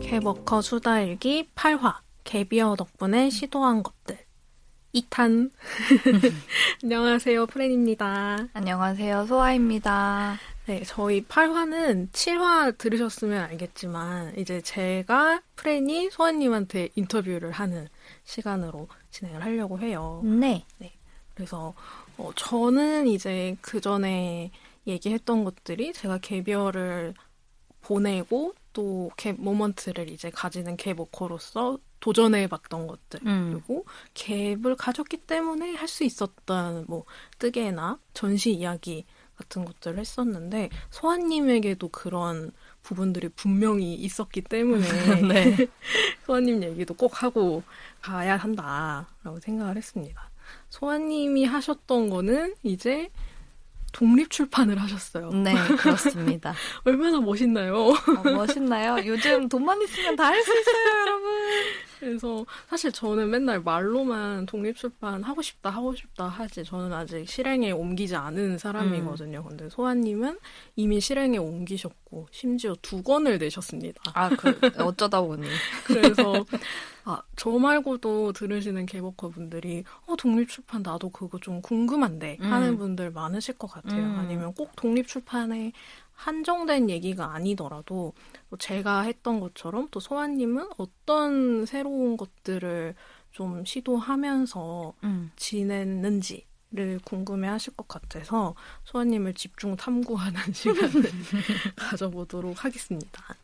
개버커 수다일기 8화 개비어 덕분에 시도한 것들 2탄 안녕하세요, 프렌입니다. 안녕하세요, 소아입니다. 네, 저희 8화는 7화 들으셨으면 알겠지만 이제 제가 프렌이 소아님한테 인터뷰를 하는 시간으로 진행을 하려고 해요. 네. 그래서 저는 이제 그 전에 얘기했던 것들이 제가 개비어를 보내고 또 갭 모먼트를 이제 가지는 갭워커로서 도전해봤던 것들 그리고 갭을 가졌기 때문에 할 수 있었던 뭐 뜨개나 전시 이야기 같은 것들을 했었는데 소아님에게도 그런 부분들이 분명히 있었기 때문에 네. 소아님 얘기도 꼭 하고 가야 한다라고 생각을 했습니다. 소아님이 하셨던 거는 이제 독립출판을 하셨어요. 네, 그렇습니다. 얼마나 멋있나요? 멋있나요? 요즘 돈만 있으면 다 할 수 있어요, 여러분. 그래서 사실 저는 맨날 말로만 독립출판 하고 싶다 하지 저는 아직 실행에 옮기지 않은 사람이거든요. 근데 소아님은 이미 실행에 옮기셨고 심지어 2권을 내셨습니다. 어쩌다 보니. 그래서 저 말고도 들으시는 개버커 분들이 독립출판 나도 그거 좀 궁금한데 하는 분들 많으실 것 같아요. 아니면 꼭 독립출판에 한정된 얘기가 아니더라도 제가 했던 것처럼 또 소아님은 어떤 새로운 것들을 좀 시도하면서 지냈는지를 궁금해하실 것 같아서 소아님을 집중 탐구하는 시간을 가져보도록 하겠습니다.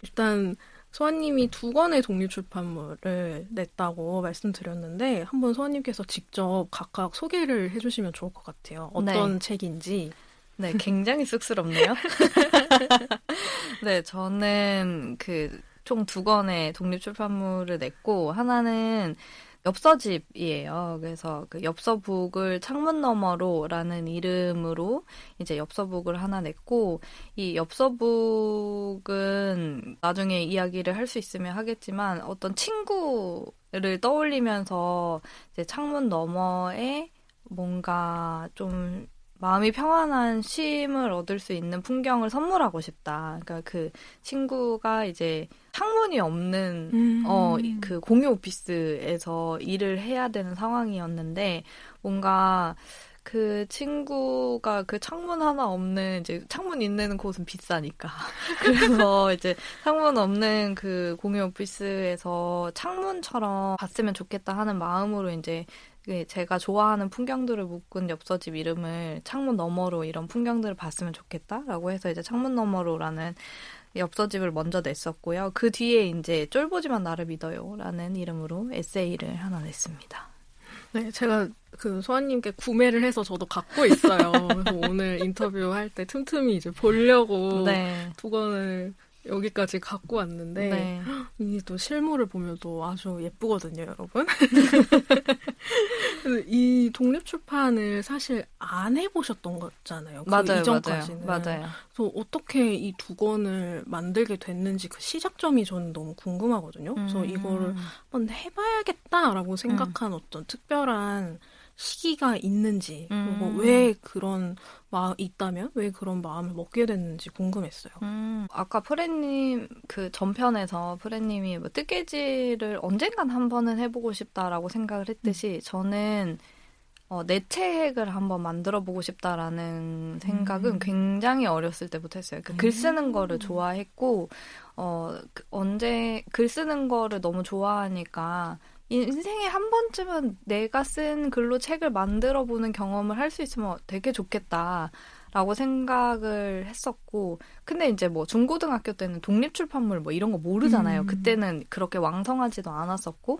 일단 소아님이 2권의 독립출판물을 냈다고 말씀드렸는데 한번 소아님께서 직접 각각 소개를 해주시면 좋을 것 같아요. 어떤 책인지. 네, 굉장히 쑥스럽네요. 네, 저는 총 2권의 독립출판물을 냈고 하나는 엽서집이에요. 그래서 그 엽서북을 창문 너머로라는 이름으로 이제 엽서북을 하나 냈고 이 엽서북은 나중에 이야기를 할 수 있으면 하겠지만 어떤 친구를 떠올리면서 이제 창문 너머에 뭔가 좀 마음이 평안한 쉼을 얻을 수 있는 풍경을 선물하고 싶다. 그러니까 그 친구가 이제 창문이 없는 그 공유 오피스에서 일을 해야 되는 상황이었는데 뭔가 그 친구가 그 창문 하나 없는 이제 창문 있는 곳은 비싸니까 그래서 이제 창문 없는 그 공유 오피스에서 창문처럼 봤으면 좋겠다 하는 마음으로 이제 제가 좋아하는 풍경들을 묶은 엽서집 이름을 창문 너머로 이런 풍경들을 봤으면 좋겠다라고 해서 이제 창문 너머로라는 엽서집을 먼저 냈었고요. 그 뒤에 이제 쫄보지만 나를 믿어요라는 이름으로 에세이를 하나 냈습니다. 네, 제가 그 소아님께 구매를 해서 저도 갖고 있어요. 그래서 오늘 인터뷰할 때 틈틈이 이제 보려고 2권을 여기까지 갖고 왔는데 이게 또 실물을 보면 또 아주 예쁘거든요, 여러분. 이 독립출판을 사실 안 해보셨던 거잖아요. 맞아요, 이전까지는. 맞아요. 그래서 어떻게 이 2권을 만들게 됐는지 그 시작점이 저는 너무 궁금하거든요. 그래서 이거를 한번 해봐야겠다라고 생각한 어떤 특별한 시기가 있는지 그리고 왜 그런 있다면 왜 그런 마음을 먹게 됐는지 궁금했어요. 아까 프렌님 그 전편에서 프렌님이 뭐 뜨개질을 언젠간 한 번은 해보고 싶다라고 생각을 했듯이 저는 내 책을 한번 만들어보고 싶다라는 생각은 굉장히 어렸을 때부터 했어요. 글 쓰는 거를 좋아했고 언제 글 쓰는 거를 너무 좋아하니까 인생에 한 번쯤은 내가 쓴 글로 책을 만들어보는 경험을 할 수 있으면 되게 좋겠다라고 생각을 했었고 근데 이제 뭐 중고등학교 때는 독립출판물 뭐 이런 거 모르잖아요. 그때는 그렇게 왕성하지도 않았었고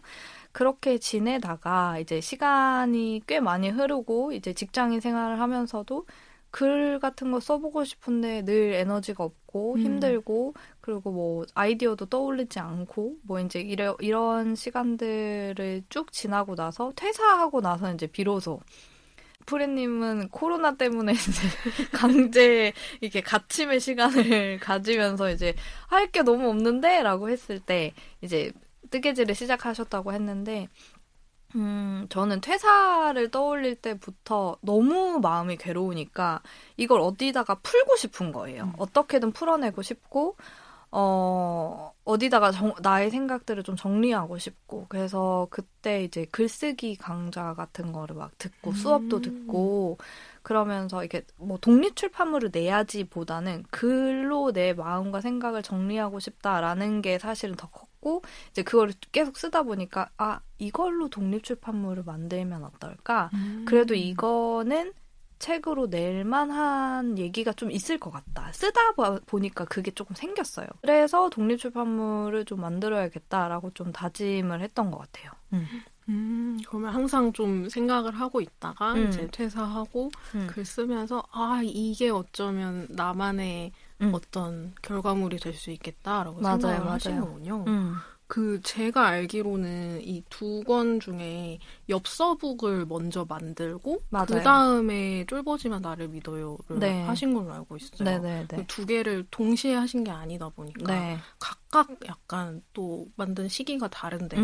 그렇게 지내다가 이제 시간이 꽤 많이 흐르고 이제 직장인 생활을 하면서도 글 같은 거 써보고 싶은데 늘 에너지가 없고 힘들고 그리고 뭐 아이디어도 떠올리지 않고 뭐 이제 이런 시간들을 쭉 지나고 나서 퇴사하고 나서 이제 비로소 프레님은 코로나 때문에 이제 강제 이렇게 갇힘의 시간을 가지면서 이제 할 게 너무 없는데 라고 했을 때 이제 뜨개질을 시작하셨다고 했는데 저는 퇴사를 떠올릴 때부터 너무 마음이 괴로우니까 이걸 어디다가 풀고 싶은 거예요. 어떻게든 풀어내고 싶고 어디다가 나의 생각들을 좀 정리하고 싶고, 그래서 그때 이제 글쓰기 강좌 같은 거를 막 듣고, 수업도 듣고, 그러면서 이게 뭐 독립출판물을 내야지 보다는 글로 내 마음과 생각을 정리하고 싶다라는 게 사실은 더 컸고, 이제 그거를 계속 쓰다 보니까, 이걸로 독립출판물을 만들면 어떨까? 그래도 이거는 책으로 낼 만한 얘기가 좀 있을 것 같다. 쓰다 보니까 그게 조금 생겼어요. 그래서 독립출판물을 좀 만들어야겠다라고 좀 다짐을 했던 것 같아요. 그러면 항상 좀 생각을 하고 있다가 이제 퇴사하고 글 쓰면서 이게 어쩌면 나만의 어떤 결과물이 될 수 있겠다라고 생각을 하신 거군요. 제가 알기로는 이 2권 중에 엽서북을 먼저 만들고 그 다음에 쫄보지만 나를 믿어요를 하신 걸로 알고 있어요. 그 2개를 동시에 하신 게 아니다 보니까 각각 약간 또 만든 시기가 다른데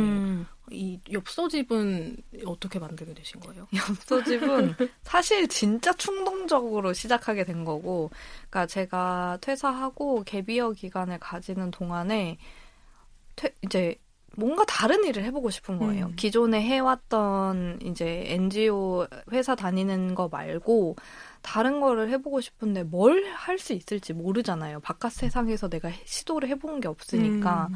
이 엽서집은 어떻게 만들게 되신 거예요? 엽서집은 사실 진짜 충동적으로 시작하게 된 거고, 그러니까 제가 퇴사하고 갭이어 기간을 가지는 동안에 이제 뭔가 다른 일을 해보고 싶은 거예요. 기존에 해왔던 이제 NGO 회사 다니는 거 말고 다른 거를 해보고 싶은데 뭘 할 수 있을지 모르잖아요. 바깥 세상에서 내가 시도를 해본 게 없으니까.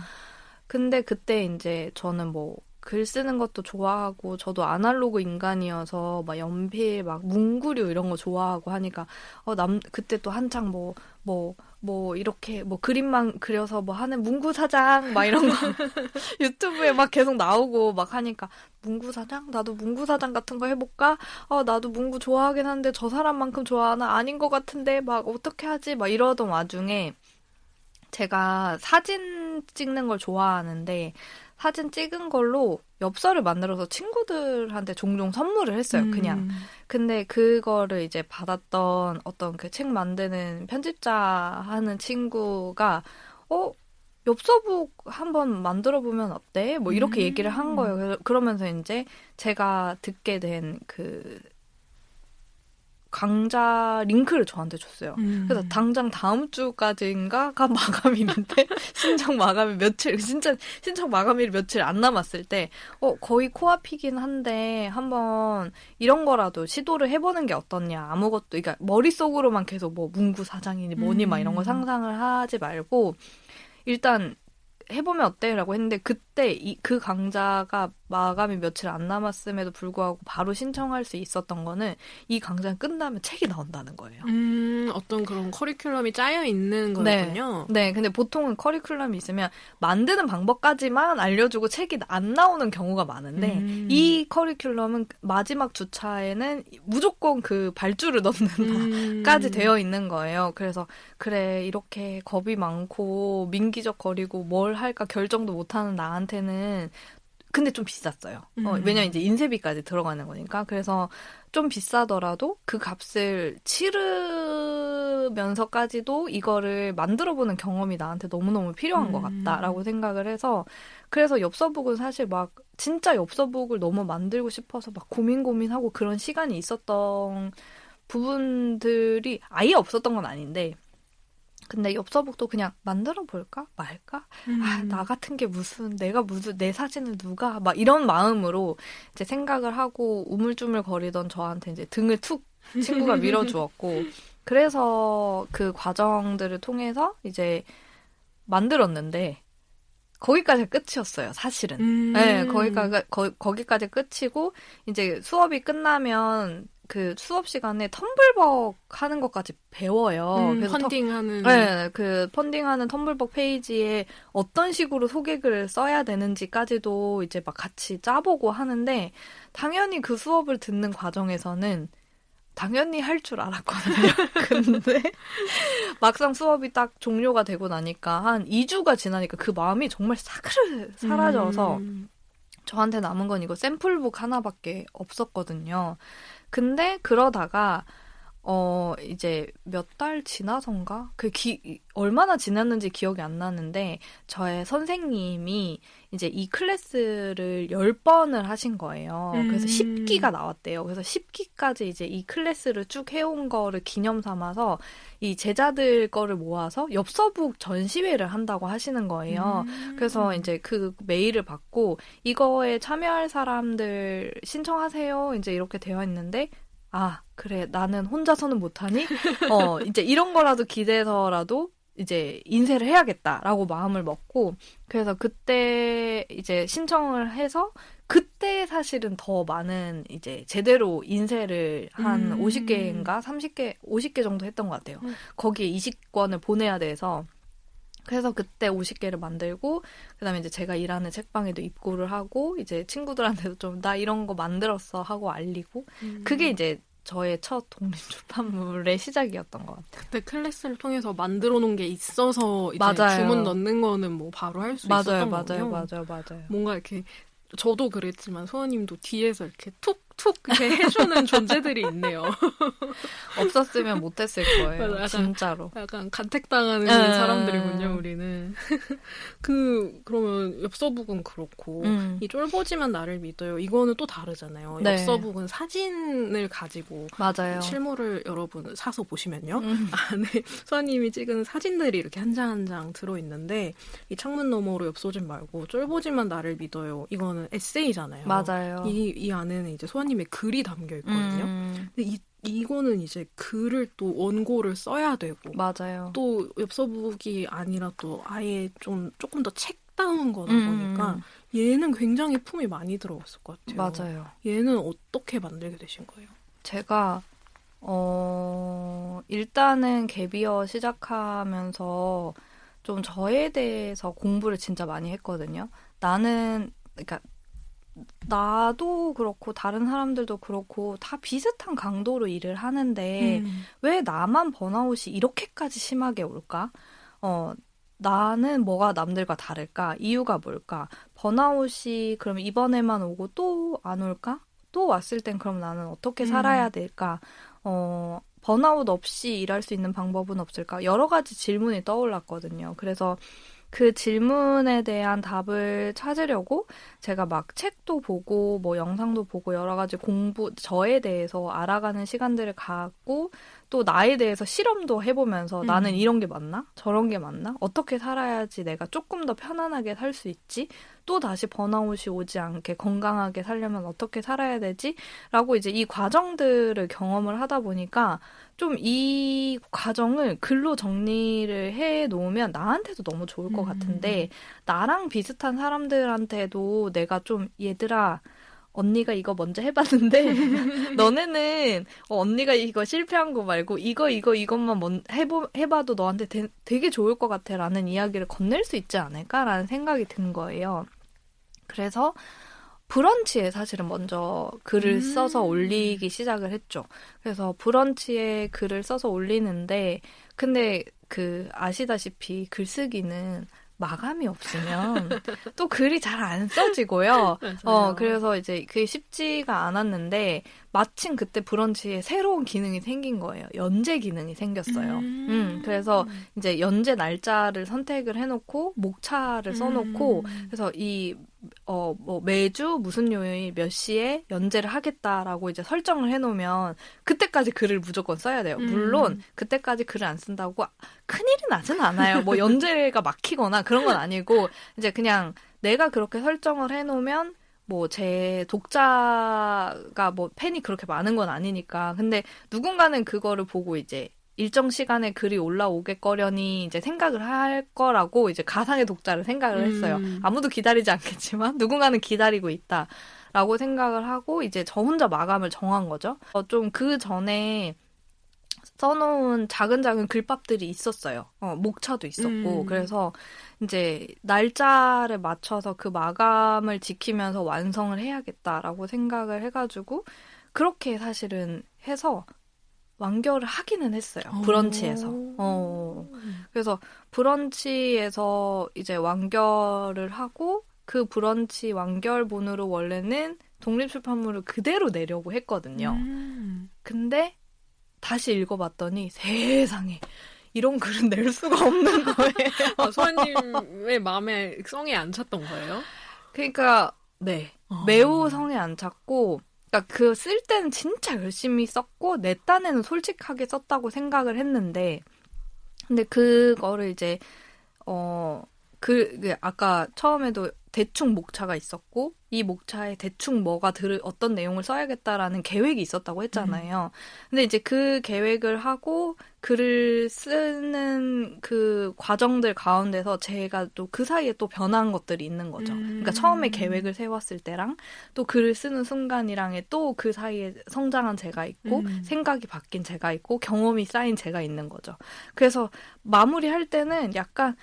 근데 그때 이제 저는 뭐 글 쓰는 것도 좋아하고 저도 아날로그 인간이어서 막 연필 막 문구류 이런 거 좋아하고 하니까 그때 또 한창 이렇게 그림만 그려서 하는 문구 사장 막 이런 거 유튜브에 막 계속 나오고 막 하니까 문구 사장? 나도 문구 사장 같은 거 해볼까? 나도 문구 좋아하긴 한데 저 사람만큼 좋아하나? 아닌 것 같은데 막 어떻게 하지? 막 이러던 와중에 제가 사진 찍는 걸 좋아하는데 사진 찍은 걸로 엽서를 만들어서 친구들한테 종종 선물을 했어요. 그냥. 근데 그거를 이제 받았던 어떤 그 책 만드는 편집자 하는 친구가 엽서북 한번 만들어보면 어때? 뭐 이렇게 얘기를 한 거예요. 그러면서 이제 제가 듣게 된 그 강좌 링크를 저한테 줬어요. 그래서 당장 다음 주까지인가가 마감일인데 신청 마감일이 며칠 안 남았을 때 거의 코앞이긴 한데 한번 이런 거라도 시도를 해보는 게 어떻냐. 아무것도 그러니까 머릿속으로만 계속 뭐 문구 사장이니 뭐니 막 이런 거 상상을 하지 말고 일단 해보면 어때? 라고 했는데 그때 그 강좌가 마감이 며칠 안 남았음에도 불구하고 바로 신청할 수 있었던 거는 이 강좌가 끝나면 책이 나온다는 거예요. 어떤 그런 커리큘럼이 짜여 있는 거였군요. 네, 근데 보통은 커리큘럼이 있으면 만드는 방법까지만 알려주고 책이 안 나오는 경우가 많은데 이 커리큘럼은 마지막 주차에는 무조건 그 발주를 넣는 까지 되어 있는 거예요. 그래서 그래 이렇게 겁이 많고 민기적거리고 뭘 할까 결정도 못하는 나한테는 근데 좀 비쌌어요. 왜냐면 이제 인쇄비까지 들어가는 거니까. 그래서 좀 비싸더라도 그 값을 치르면서까지도 이거를 만들어보는 경험이 나한테 너무너무 필요한 것 같다라고 생각을 해서 그래서 엽서북은 사실 막 진짜 엽서북을 너무 만들고 싶어서 막 고민하고 그런 시간이 있었던 부분들이 아예 없었던 건 아닌데 근데 엽서북도 그냥 만들어 볼까 말까? 나 같은 게 내 사진을 누가 막 이런 마음으로 이제 생각을 하고 우물쭈물 거리던 저한테 이제 등을 툭 친구가 밀어주었고 그래서 그 과정들을 통해서 이제 만들었는데 거기까지 끝이었어요, 사실은. 네, 거기까지 끝이고 이제 수업이 끝나면 그 수업 시간에 텀블벅 하는 것까지 배워요. 그래서 펀딩하는. 네, 그 펀딩하는 텀블벅 페이지에 어떤 식으로 소개글을 써야 되는지까지도 이제 막 같이 짜보고 하는데 당연히 그 수업을 듣는 과정에서는 당연히 할 줄 알았거든요. 근데 막상 수업이 딱 종료가 되고 나니까 한 2주가 지나니까 그 마음이 정말 사그르 사라져서 저한테 남은 건 이거 샘플북 하나밖에 없었거든요. 근데 그러다가 이제 몇 달 지나선가? 얼마나 지났는지 기억이 안 나는데, 저의 선생님이 이제 이 클래스를 10번을 하신 거예요. 그래서 10기가 나왔대요. 그래서 10기까지 이제 이 클래스를 쭉 해온 거를 기념 삼아서 이 제자들 거를 모아서 엽서북 전시회를 한다고 하시는 거예요. 그래서 이제 그 메일을 받고, 이거에 참여할 사람들 신청하세요. 이제 이렇게 되어 있는데, 아, 그래, 나는 혼자서는 못하니? 이제 이런 거라도 기대서라도 이제 인쇄를 해야겠다라고 마음을 먹고, 그래서 그때 이제 신청을 해서, 그때 사실은 더 많은 이제 제대로 인쇄를 한 50개인가 30개, 50개 정도 했던 것 같아요. 거기에 20권을 보내야 돼서. 그래서 그때 50개를 만들고, 그 다음에 이제 제가 일하는 책방에도 입고를 하고, 이제 친구들한테도 좀, 나 이런 거 만들었어 하고 알리고, 그게 이제 저의 첫 독립출판물의 시작이었던 것 같아요. 그때 클래스를 통해서 만들어 놓은 게 있어서 이제 맞아요. 주문 넣는 거는 뭐 바로 할 수 있었던 거군요. 맞아요. 뭔가 이렇게 저도 그랬지만 소아님도 뒤에서 이렇게 툭툭 이렇게 해주는 존재들이 있네요. 없었으면 못했을 거예요. 맞아, 약간, 진짜로. 약간 간택당하는 사람들이군요, 우리는. 그러면 엽서북은 그렇고, 이 쫄보지만 나를 믿어요. 이거는 또 다르잖아요. 네. 엽서북은 사진을 가지고 맞아요. 실물을 여러분 사서 보시면요. 안에 수아님이 찍은 사진들이 이렇게 한 장 한 장 들어있는데, 이 창문 너머로 엽서진 말고 쫄보지만 나를 믿어요. 이거는 에세이잖아요. 맞아요. 이 안에는 이제 소아님의 글이 담겨 있거든요. 근데 이거는 이제 글을 또 원고를 써야 되고 맞아요. 또 엽서북이 아니라 또 아예 조금 더 책다운 거다 보니까 얘는 굉장히 품이 많이 들어갔을 것 같아요. 맞아요. 얘는 어떻게 만들게 되신 거예요? 제가 일단은 개비어 시작하면서 좀 저에 대해서 공부를 진짜 많이 했거든요. 그러니까 나도 그렇고 다른 사람들도 그렇고 다 비슷한 강도로 일을 하는데 왜 나만 번아웃이 이렇게까지 심하게 올까? 나는 뭐가 남들과 다를까? 이유가 뭘까? 번아웃이 그럼 이번에만 오고 또 안 올까? 또 왔을 땐 그럼 나는 어떻게 살아야 될까? 번아웃 없이 일할 수 있는 방법은 없을까? 여러 가지 질문이 떠올랐거든요. 그래서 그 질문에 대한 답을 찾으려고 제가 막 책도 보고 뭐 영상도 보고 여러 가지 저에 대해서 알아가는 시간들을 갖고 또 나에 대해서 실험도 해보면서 나는 이런 게 맞나? 저런 게 맞나? 어떻게 살아야지 내가 조금 더 편안하게 살 수 있지? 또 다시 번아웃이 오지 않게 건강하게 살려면 어떻게 살아야 되지? 라고 이제 이 과정들을 경험을 하다 보니까 좀 이 과정을 글로 정리를 해 놓으면 나한테도 너무 좋을 것 같은데 나랑 비슷한 사람들한테도 내가 좀 얘들아 언니가 이거 먼저 해봤는데 너네는 언니가 이거 실패한 거 말고 이것만 해봐도 너한테 되게 좋을 것 같아 라는 이야기를 건넬 수 있지 않을까라는 생각이 든 거예요. 그래서 브런치에 사실은 먼저 글을 써서 올리기 시작을 했죠. 그래서 브런치에 글을 써서 올리는데 근데 아시다시피 글쓰기는 마감이 없으면 또 글이 잘 안 써지고요. 그래서 이제 그게 쉽지가 않았는데 마침 그때 브런치에 새로운 기능이 생긴 거예요. 연재 기능이 생겼어요. 그래서 이제 연재 날짜를 선택을 해놓고 목차를 써놓고 그래서 뭐 매주 무슨 요일 몇 시에 연재를 하겠다라고 이제 설정을 해놓으면 그때까지 글을 무조건 써야 돼요. 물론 그때까지 글을 안 쓴다고 큰일이 나진 않아요. 뭐 연재가 막히거나 그런 건 아니고 이제 그냥 내가 그렇게 설정을 해놓으면 뭐 제 독자가 뭐 팬이 그렇게 많은 건 아니니까 근데 누군가는 그거를 보고 이제 일정 시간에 글이 올라오겠거려니 이제 생각을 할 거라고 이제 가상의 독자를 생각을 했어요. 아무도 기다리지 않겠지만 누군가는 기다리고 있다라고 생각을 하고 이제 저 혼자 마감을 정한 거죠. 좀 그 전에 써놓은 작은 글밥들이 있었어요. 목차도 있었고 그래서 이제 날짜를 맞춰서 그 마감을 지키면서 완성을 해야겠다라고 생각을 해가지고 그렇게 사실은 해서 완결을 하기는 했어요. 브런치에서. 그래서 브런치에서 이제 완결을 하고 그 브런치 완결본으로 원래는 독립출판물을 그대로 내려고 했거든요. 근데 다시 읽어봤더니 세상에 이런 글은 낼 수가 없는 거예요. 소아님의 마음에 성에 안 찼던 거예요? 그러니까 네, 매우 성에 안 찼고, 그러니까 그 쓸 때는 진짜 열심히 썼고 내 딴에는 솔직하게 썼다고 생각을 했는데, 근데 그거를 이제 아까 처음에도 대충 목차가 있었고, 이 목차에 대충 어떤 내용을 써야겠다라는 계획이 있었다고 했잖아요. 근데 이제 그 계획을 하고 글을 쓰는 그 과정들 가운데서 제가 또 그 사이에 또 변한 것들이 있는 거죠. 그러니까 처음에 계획을 세웠을 때랑 또 글을 쓰는 순간이랑의 또 그 사이에 성장한 제가 있고, 생각이 바뀐 제가 있고, 경험이 쌓인 제가 있는 거죠. 그래서 마무리할 때는 약간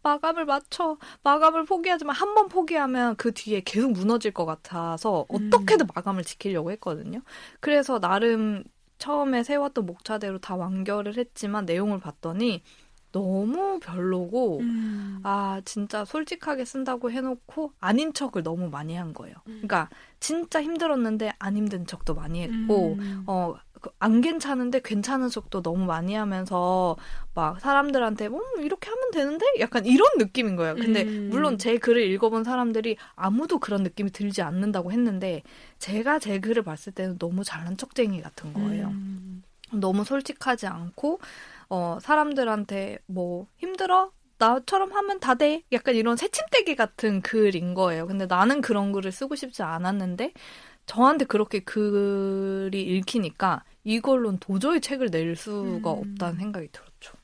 마감을 포기하지만 한 번 포기하면 그 뒤에 계속 무너질 것 같아서 어떻게든 마감을 지키려고 했거든요. 그래서 나름 처음에 세웠던 목차대로 다 완결을 했지만 내용을 봤더니 너무 별로고, 진짜 솔직하게 쓴다고 해놓고 아닌 척을 너무 많이 한 거예요. 그러니까 진짜 힘들었는데 안 힘든 척도 많이 했고, 안 괜찮은데 괜찮은 척도 너무 많이 하면서 막 사람들한테 이렇게 하면 되는데? 약간 이런 느낌인 거예요. 근데 물론 제 글을 읽어본 사람들이 아무도 그런 느낌이 들지 않는다고 했는데, 제가 제 글을 봤을 때는 너무 잘난 척쟁이 같은 거예요. 너무 솔직하지 않고, 사람들한테 힘들어? 나처럼 하면 다 돼. 약간 이런 새침대기 같은 글인 거예요. 근데 나는 그런 글을 쓰고 싶지 않았는데, 저한테 그렇게 글이 읽히니까 이걸로는 도저히 책을 낼 수가 없다는 생각이 들었죠.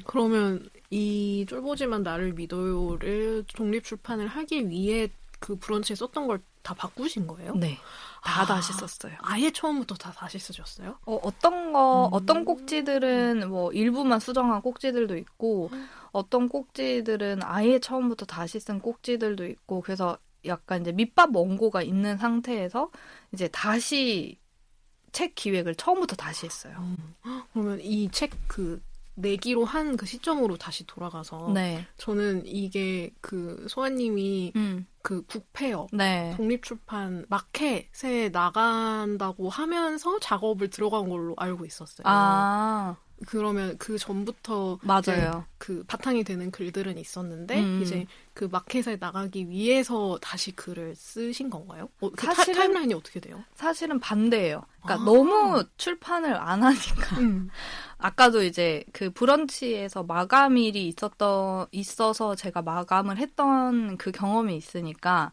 그러면 이 쫄보지만 나를 믿어요를 독립출판을 하기 위해 그 브런치에 썼던 걸 다 바꾸신 거예요? 네. 다 다시 썼어요. 아예 처음부터 다 다시 쓰셨어요? 어떤 꼭지들은 일부만 수정한 꼭지들도 있고, 어떤 꼭지들은 아예 처음부터 다시 쓴 꼭지들도 있고, 그래서 약간 이제 밑밥 원고가 있는 상태에서 이제 다시 책 기획을 처음부터 다시 했어요. 그러면 이 책 내기로 한 그 시점으로 다시 돌아가서, 네. 저는 이게 소아님이 그 북페어 네. 독립출판 마켓에 나간다고 하면서 작업을 들어간 걸로 알고 있었어요. 그러면 그 전부터 맞아요. 그 바탕이 되는 글들은 있었는데 이제 그 마켓에 나가기 위해서 다시 글을 쓰신 건가요? 타임라인이 어떻게 돼요? 사실은 반대예요. 그러니까 너무 출판을 안 하니까. 아까도 이제 그 브런치에서 마감일이 있어서 제가 마감을 했던 그 경험이 있으니까,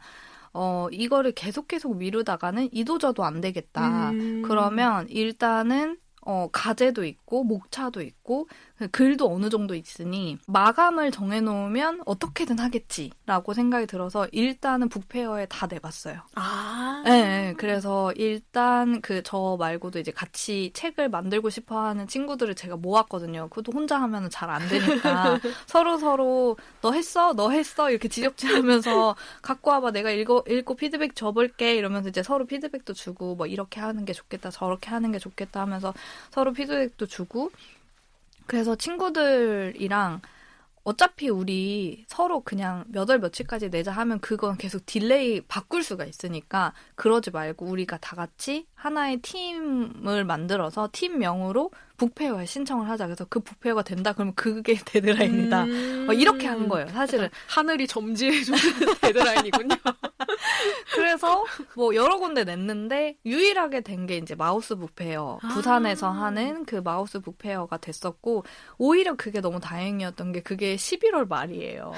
이거를 계속 미루다가는 이도저도 안 되겠다. 그러면 일단은 가제도 있고 목차도 있고 글도 어느 정도 있으니 마감을 정해놓으면 어떻게든 하겠지라고 생각이 들어서 일단은 북페어에 다 내봤어요. 네, 그래서 일단 저 말고도 이제 같이 책을 만들고 싶어하는 친구들을 제가 모았거든요. 그것도 혼자 하면은 잘 안 되니까 서로 너 했어 이렇게 지적질하면서 갖고 와봐, 내가 읽고 피드백 줘볼게 이러면서 이제 서로 피드백도 주고, 이렇게 하는 게 좋겠다 저렇게 하는 게 좋겠다 하면서 서로 피드백도 주고, 그래서 친구들이랑 어차피 우리 서로 그냥 몇 월 며칠까지 내자 하면 그건 계속 딜레이 바꿀 수가 있으니까 그러지 말고 우리가 다 같이 하나의 팀을 만들어서 팀명으로 북페어에 신청을 하자. 그래서 그 북페어가 된다 그러면 그게 데드라인이다. 이렇게 한 거예요. 사실은 하늘이 점지해주는 데드라인이군요. 그래서 여러 군데 냈는데 유일하게 된 게 이제 마우스 북페어, 부산에서 하는 그 마우스 북페어가 됐었고, 오히려 그게 너무 다행이었던 게 그게 11월 말이에요.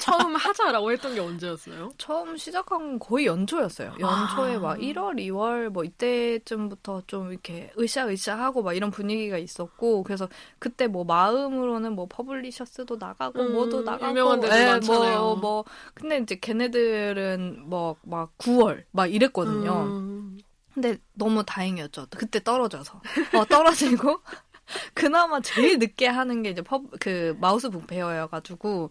처음 하자라고 했던 게 언제였어요? 처음 시작한 건 거의 연초였어요. 연초에 1월, 2월 이때쯤부터 좀 이렇게 으쌰으쌰하고 이런 분위기가 있었고, 그래서 그때 마음으로는 퍼블리셔스도 나가고 뭐도 나가고 유명한 데들 많잖아요. 근데 이제 걔네들은 9월 이랬거든요. 근데 너무 다행이었죠. 그때 떨어져서 떨어지고 그나마 제일 늦게 하는 게 이제 그 마우스 북페어여가지고,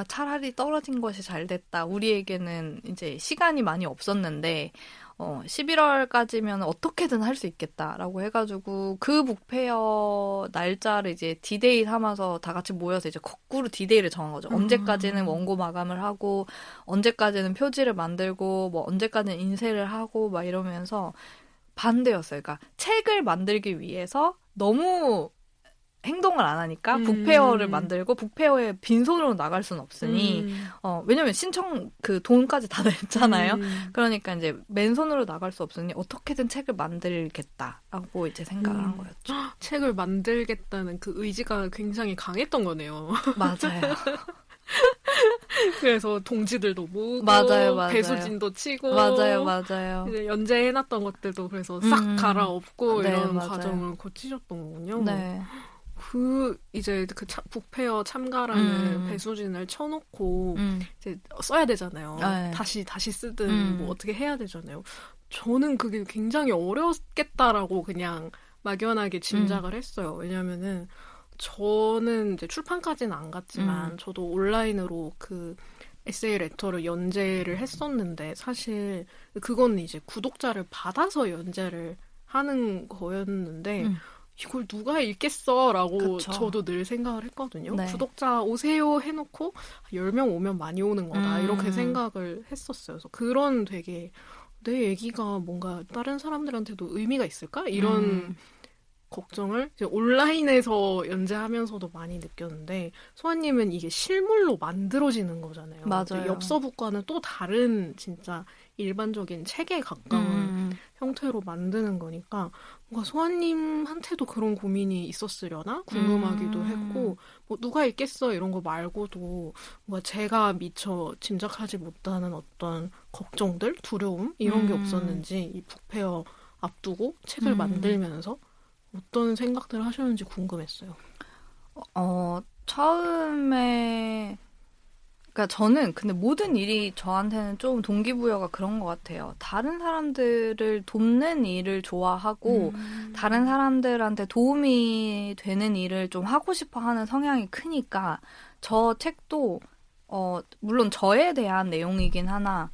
차라리 떨어진 것이 잘 됐다. 우리에게는 이제 시간이 많이 없었는데 11월까지면 어떻게든 할 수 있겠다라고 해가지고 그 북페어 날짜를 이제 디데이 삼아서 다 같이 모여서 이제 거꾸로 디데이를 정한 거죠. 언제까지는 원고 마감을 하고, 언제까지는 표지를 만들고, 언제까지는 인쇄를 하고 이러면서 반대였어요. 그러니까 책을 만들기 위해서 너무 행동을 안 하니까 북페어를 만들고 북페어에 빈손으로 나갈 수는 없으니 왜냐면 신청 그 돈까지 다 냈잖아요. 그러니까 이제 맨손으로 나갈 수 없으니 어떻게든 책을 만들겠다라고 이제 생각을 한 거였죠. 책을 만들겠다는 그 의지가 굉장히 강했던 거네요. 맞아요. 그래서 동지들도 모으고 맞아요. 배수진도 치고 맞아요. 이제 연재해놨던 것들도 그래서 싹 갈아엎고 네, 이런 맞아요. 과정을 거치셨던 거군요. 네. 이제 그 북페어 참가라는 배수진을 쳐놓고 이제 써야 되잖아요. 네. 다시 쓰든 뭐 어떻게 해야 되잖아요. 저는 그게 굉장히 어려웠겠다라고 그냥 막연하게 짐작을 했어요. 왜냐면은 저는 이제 출판까지는 안 갔지만 저도 온라인으로 그 에세이 레터를 연재를 했었는데 사실 그건 이제 구독자를 받아서 연재를 하는 거였는데 이걸 누가 읽겠어라고 그쵸. 저도 늘 생각을 했거든요. 네. 구독자 오세요 해놓고 10명 오면 많이 오는 거다 이렇게 생각을 했었어요. 그래서 그런 되게 내 얘기가 뭔가 다른 사람들한테도 의미가 있을까? 이런 걱정을 이제 온라인에서 연재하면서도 많이 느꼈는데 소아님은 이게 실물로 만들어지는 거잖아요. 맞아요. 엽서북과는 또 다른 진짜 일반적인 책에 가까운 형태로 만드는 거니까 뭔가 소아님한테도 그런 고민이 있었으려나 궁금하기도 했고 뭐 누가 읽겠어 이런 거 말고도 뭔가 제가 미처 짐작하지 못하는 어떤 걱정들, 두려움 이런 게 없었는지 이 북페어 앞두고 책을 만들면서 어떤 생각들을 하셨는지 궁금했어요. 처음에 그러니까 저는 근데 모든 일이 저한테는 좀 동기부여가 그런 것 같아요. 다른 사람들을 돕는 일을 좋아하고 다른 사람들한테 도움이 되는 일을 좀 하고 싶어 하는 성향이 크니까 저 책도 물론 저에 대한 내용이긴 하나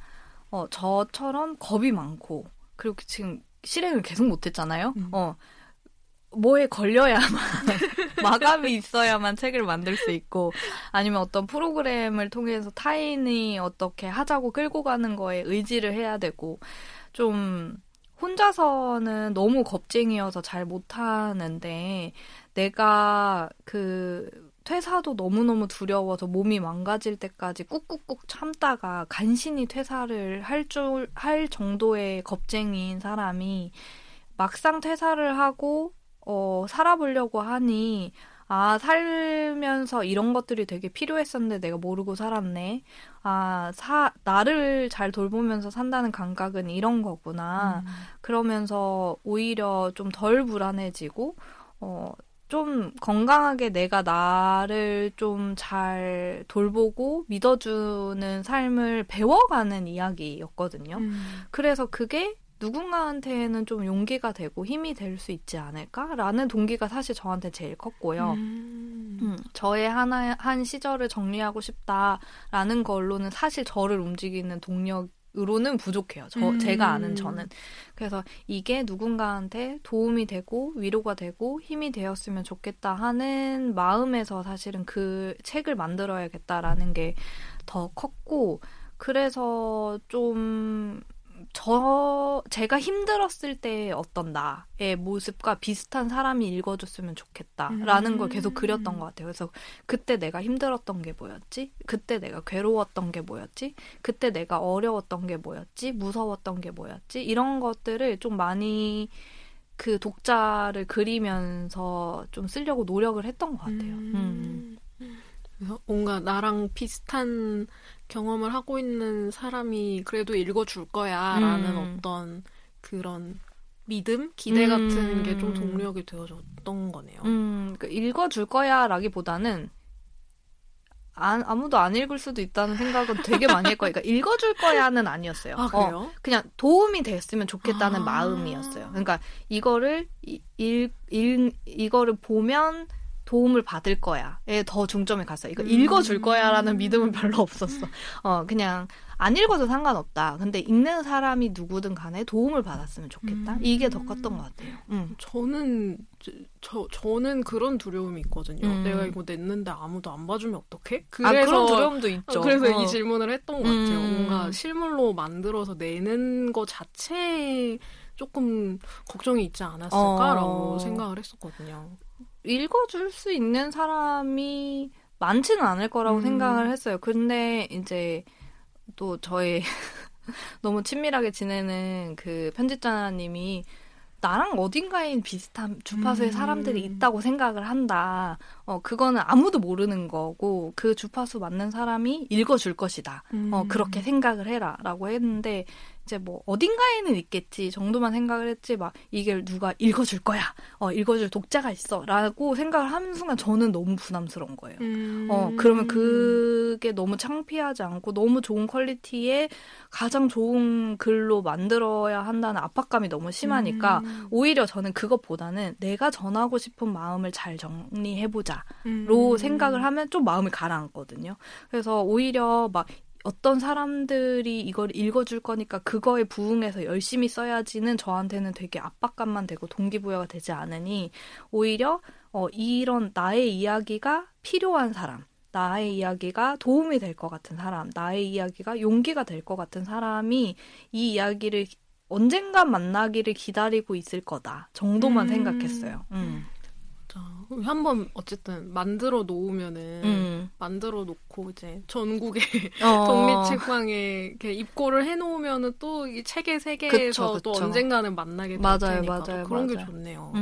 저처럼 겁이 많고 그리고 지금 실행을 계속 못했잖아요. 뭐에 걸려야만 마감이 있어야만 책을 만들 수 있고 아니면 어떤 프로그램을 통해서 타인이 어떻게 하자고 끌고 가는 거에 의지를 해야 되고 좀 혼자서는 너무 겁쟁이여서 잘 못하는데 내가 그 퇴사도 너무너무 두려워서 몸이 망가질 때까지 꾹꾹꾹 참다가 간신히 퇴사를 할 정도의 겁쟁이인 사람이 막상 퇴사를 하고 살아보려고 하니, 살면서 이런 것들이 되게 필요했었는데 내가 모르고 살았네. 나를 잘 돌보면서 산다는 감각은 이런 거구나. 그러면서 오히려 좀 덜 불안해지고, 좀 건강하게 내가 나를 좀 잘 돌보고 믿어주는 삶을 배워가는 이야기였거든요. 그래서 그게 누군가한테는 좀 용기가 되고 힘이 될 수 있지 않을까라는 동기가 사실 저한테 제일 컸고요. 저의 한 시절을 정리하고 싶다라는 걸로는 사실 저를 움직이는 동력으로는 부족해요. 제가 아는 저는. 그래서 이게 누군가한테 도움이 되고 위로가 되고 힘이 되었으면 좋겠다 하는 마음에서 사실은 그 책을 만들어야겠다라는 게 더 컸고 그래서 좀 제가 힘들었을 때의 어떤 나의 모습과 비슷한 사람이 읽어줬으면 좋겠다라는 걸 계속 그렸던 것 같아요. 그래서 그때 내가 힘들었던 게 뭐였지? 그때 내가 괴로웠던 게 뭐였지? 그때 내가 어려웠던 게 뭐였지? 무서웠던 게 뭐였지? 이런 것들을 좀 많이 그 독자를 그리면서 좀 쓰려고 노력을 했던 것 같아요. 그래서 뭔가 나랑 비슷한 경험을 하고 있는 사람이 그래도 읽어줄 거야 라는 어떤 그런 믿음? 기대 같은 게 좀 동력이 되어줬던 거네요. 그러니까 읽어줄 거야 라기보다는 아무도 안 읽을 수도 있다는 생각은 되게 많이 했거든요. 그러니까 읽어줄 거야는 아니었어요. 그래요? 그냥 도움이 됐으면 좋겠다는 마음이었어요. 그러니까 이거를 이거를 보면 도움을 받을 거야에 더 중점이 갔어요. 이거 읽어줄 거야라는 믿음은 별로 없었어. 그냥 안 읽어도 상관없다. 근데 읽는 사람이 누구든 간에 도움을 받았으면 좋겠다. 이게 더 컸던 것 같아요. 저는 그런 두려움이 있거든요. 내가 이거 냈는데 아무도 안 봐주면 어떡해? 그래서 그런 두려움도 있죠. 그래서 이 질문을 했던 것 같아요. 뭔가 실물로 만들어서 내는 거 자체가 조금 걱정이 있지 않았을까라고 생각을 했었거든요. 읽어줄 수 있는 사람이 많지는 않을 거라고 생각을 했어요. 근데 이제 또 저희 너무 친밀하게 지내는 그 편집자님이 나랑 어딘가에 비슷한 주파수의 사람들이 있다고 생각을 한다. 그거는 아무도 모르는 거고 그 주파수 맞는 사람이 읽어줄 것이다. 그렇게 생각을 해라. 라고 했는데 이제 뭐 어딘가에는 있겠지 정도만 생각을 했지 막 이게 누가 읽어줄 거야. 읽어줄 독자가 있어. 라고 생각을 하는 순간 저는 너무 부담스러운 거예요. 그러면 그게 너무 창피하지 않고 너무 좋은 퀄리티의 가장 좋은 글로 만들어야 한다는 압박감이 너무 심하니까 오히려 저는 그것보다는 내가 전하고 싶은 마음을 잘 정리해보자로 생각을 하면 좀 마음이 가라앉거든요. 그래서 오히려 막 어떤 사람들이 이걸 읽어줄 거니까 그거에 부응해서 열심히 써야지는 저한테는 되게 압박감만 되고 동기부여가 되지 않으니 오히려 이런 나의 이야기가 필요한 사람, 나의 이야기가 도움이 될 것 같은 사람, 나의 이야기가 용기가 될 것 같은 사람이 이 이야기를 언젠간 만나기를 기다리고 있을 거다 정도만 생각했어요. 한번 어쨌든 만들어 놓으면은 만들어 놓고 이제 전국의 독립책방에 이렇게 입고를 해놓으면은 또 이 책의 세계에서 또 언젠가는 만나게 될 테니까 또 그런 게 좋네요.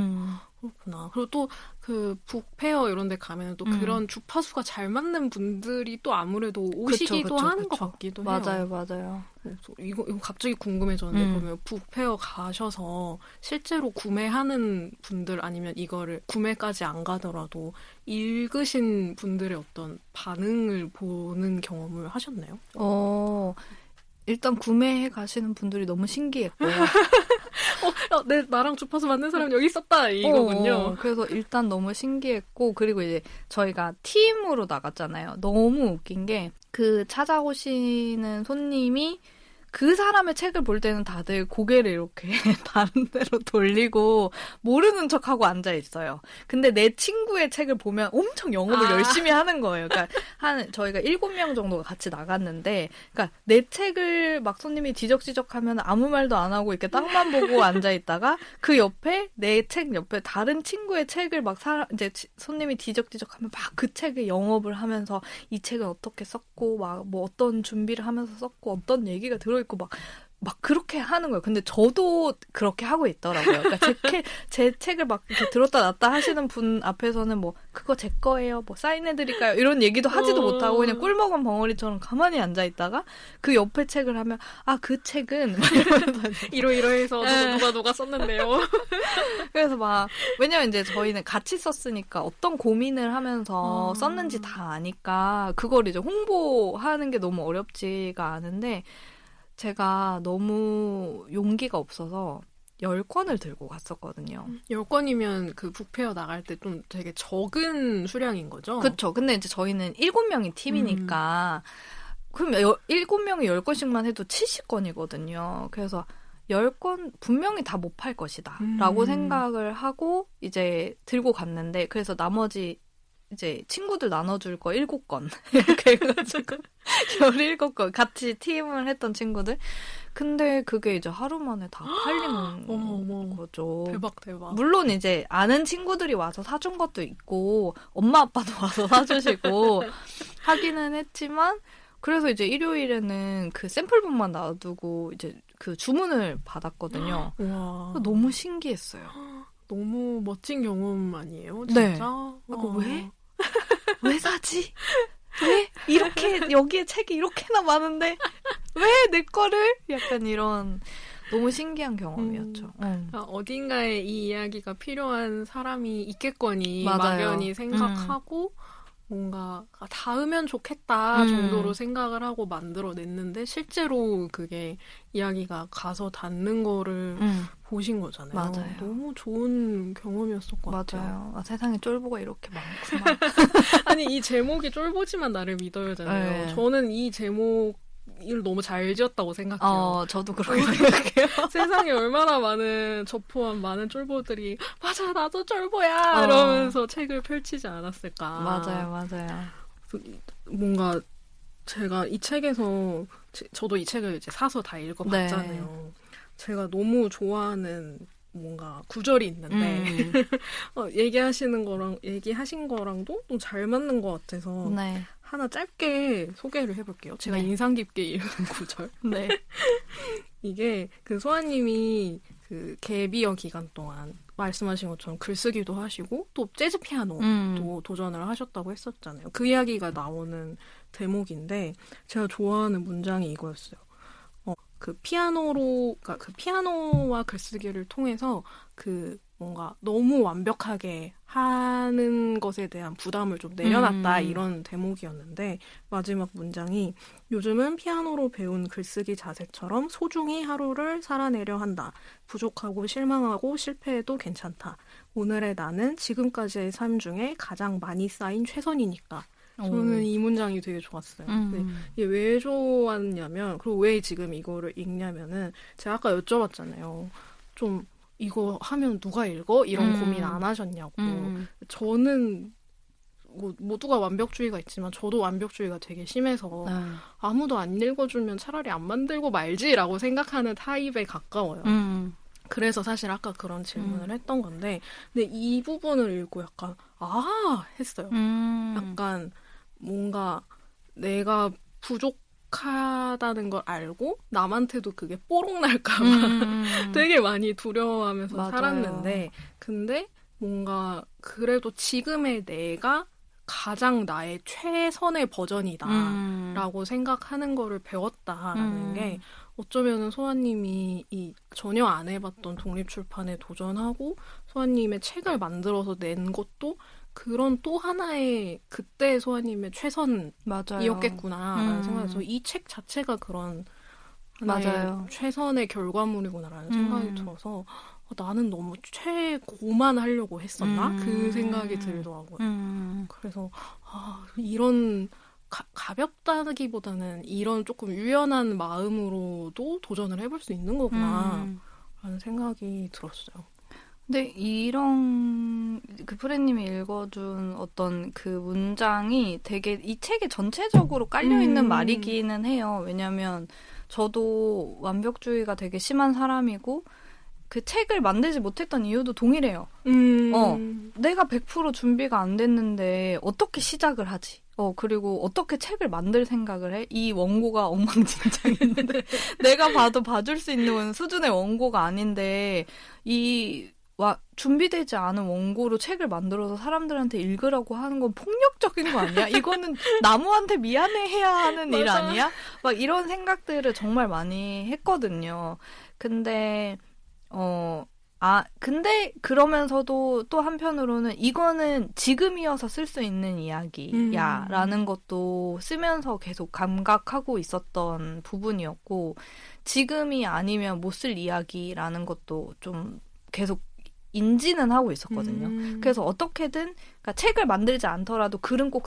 그렇구나. 그리고 또 그 북페어 이런 데 가면 또 그런 주파수가 잘 맞는 분들이 또 아무래도 오시기도 하는 것 같기도 해요. 맞아요. 이거 갑자기 궁금해졌는데 그러면 북페어 가셔서 실제로 구매하는 분들 아니면 이거를 구매까지 안 가더라도 읽으신 분들의 어떤 반응을 보는 경험을 하셨나요? 일단 구매해 가시는 분들이 너무 신기했고요. 나랑 주파수 맞는 사람 여기 있었다 이거군요. 그래서 일단 너무 신기했고 그리고 이제 저희가 팀으로 나갔잖아요. 너무 웃긴 게 그 찾아오시는 손님이 그 사람의 책을 볼 때는 다들 고개를 이렇게 다른 데로 돌리고 모르는 척하고 앉아 있어요. 근데 내 친구의 책을 보면 엄청 영업을 열심히 하는 거예요. 그러니까 저희가 7명 정도가 같이 나갔는데, 그러니까 내 책을 막 손님이 지적지적하면 아무 말도 안 하고 이렇게 땅만 보고 앉아 있다가 그 옆에 내 책 옆에 다른 친구의 책을 막 이제 손님이 지적지적하면 막 그 책을 영업을 하면서 이 책은 어떻게 썼고 막 뭐 어떤 준비를 하면서 썼고 어떤 얘기가 들어있고 막 그렇게 하는 거예요. 근데 저도 그렇게 하고 있더라고요. 그러니까 제 책을 막 이렇게 들었다 놨다 하시는 분 앞에서는 뭐 그거 제 거예요. 뭐 사인해드릴까요? 이런 얘기도 하지도 못하고 그냥 꿀먹은 벙어리처럼 가만히 앉아 있다가 그 옆에 책을 하면 그 책은 이러이러해서 누가 썼는데요. 그래서 막 왜냐면 이제 저희는 같이 썼으니까 어떤 고민을 하면서 썼는지 다 아니까 그걸 이제 홍보하는 게 너무 어렵지가 않은데 제가 너무 용기가 없어서 10권을 들고 갔었거든요. 10권이면 그 북페어 나갈 때 좀 되게 적은 수량인 거죠? 그렇죠. 근데 이제 저희는 7명이 팀이니까 그럼 7명이 10권씩만 해도 70권이거든요. 그래서 10권 분명히 다 못 팔 것이다 라고 생각을 하고 이제 들고 갔는데 그래서 나머지 이제 친구들 나눠줄 거 7권 이렇게 해가지고 17권 같이 팀을 했던 친구들 근데 그게 이제 하루 만에 다 팔린 거죠. 대박. 물론 이제 아는 친구들이 와서 사준 것도 있고 엄마 아빠도 와서 사주시고 하기는 했지만 그래서 이제 일요일에는 그 샘플본만 놔두고 이제 그 주문을 받았거든요. 와. 너무 신기했어요. 너무 멋진 경험 아니에요? 진짜? 네. 왜 사지? 왜? 이렇게, 여기에 책이 이렇게나 많은데, 왜 내 거를? 약간 이런, 너무 신기한 경험이었죠. 어딘가에 이 이야기가 필요한 사람이 있겠거니, 맞아요. 막연히 생각하고, 뭔가 닿으면 좋겠다 정도로 생각을 하고 만들어냈는데, 실제로 그게 이야기가 가서 닿는 거를 보신 거잖아요. 맞아요. 너무 좋은 경험이었을 것 같아요. 맞아요. 세상에 쫄보가 이렇게 많구나. 아니, 이 제목이 쫄보지만 나를 믿어요잖아요. 네. 저는 이 제목을 너무 잘 지었다고 생각해요. 저도 그렇게 생각해요. 세상에 얼마나 많은 저 포함 많은 쫄보들이 맞아 나도 쫄보야 이러면서 책을 펼치지 않았을까. 맞아요. 뭔가 제가 이 책에서 저도 이 책을 이제 사서 다 읽어봤잖아요. 네. 제가 너무 좋아하는 뭔가 구절이 있는데 얘기하신 거랑도 좀 잘 맞는 것 같아서 네. 하나 짧게 소개를 해볼게요. 제가 네. 인상 깊게 읽은 구절. 네. 이게 그 소아님이 그 갭이어 기간 동안 말씀하신 것처럼 글쓰기도 하시고 또 재즈 피아노도 도전을 하셨다고 했었잖아요. 그 이야기가 나오는 대목인데 제가 좋아하는 문장이 이거였어요. 그 그러니까 그 피아노와 글쓰기를 통해서 그 뭔가 너무 완벽하게 하는 것에 대한 부담을 좀 내려놨다 이런 대목이었는데 마지막 문장이 요즘은 피아노로 배운 글쓰기 자세처럼 소중히 하루를 살아내려 한다. 부족하고 실망하고 실패해도 괜찮다. 오늘의 나는 지금까지의 삶 중에 가장 많이 쌓인 최선이니까. 저는 이 문장이 되게 좋았어요. 근데 이게 왜 좋았냐면, 그리고 왜 지금 이거를 읽냐면은, 제가 아까 여쭤봤잖아요. 좀, 이거 하면 누가 읽어? 이런 고민 안 하셨냐고. 저는, 뭐, 모두가 완벽주의가 있지만, 저도 완벽주의가 되게 심해서, 아무도 안 읽어주면 차라리 안 만들고 말지라고 생각하는 타입에 가까워요. 그래서 사실 아까 그런 질문을 했던 건데, 근데 이 부분을 읽고 약간, 했어요. 약간, 뭔가 내가 부족하다는 걸 알고 남한테도 그게 뽀록 날까봐 되게 많이 두려워하면서 맞아요. 살았는데 근데 뭔가 그래도 지금의 내가 가장 나의 최선의 버전이다 라고 생각하는 거를 배웠다라는 게 어쩌면은 소아님이 이 전혀 안 해봤던 독립출판에 도전하고 소아님의 책을 만들어서 낸 것도 그런 또 하나의 그때 소아님의 최선이었겠구나라는 생각에서 이 책 자체가 그런 하나의 맞아요. 최선의 결과물이구나라는 생각이 들어서 나는 너무 최고만 하려고 했었나? 그 생각이 들더라고요. 그래서 이런 가볍다기보다는 이런 조금 유연한 마음으로도 도전을 해볼 수 있는 거구나 라는 생각이 들었어요. 근데 이런 그 프레님이 읽어준 어떤 그 문장이 되게 이 책에 전체적으로 깔려있는 말이기는 해요. 왜냐면 저도 완벽주의가 되게 심한 사람이고 그 책을 만들지 못했던 이유도 동일해요. 내가 100% 준비가 안 됐는데 어떻게 시작을 하지? 그리고 어떻게 책을 만들 생각을 해? 이 원고가 엉망진창인데 내가 봐도 봐줄 수 있는 수준의 원고가 아닌데 준비되지 않은 원고로 책을 만들어서 사람들한테 읽으라고 하는 건 폭력적인 거 아니야? 이거는 나무한테 미안해해야 하는 일 아니야? 막 이런 생각들을 정말 많이 했거든요. 근데 그러면서도 또 한편으로는 이거는 지금이어서 쓸 수 있는 이야기야 라는 것도 쓰면서 계속 감각하고 있었던 부분이었고 지금이 아니면 못 쓸 이야기라는 것도 좀 계속 인지는 하고 있었거든요. 그래서 어떻게든 그러니까 책을 만들지 않더라도 글은 꼭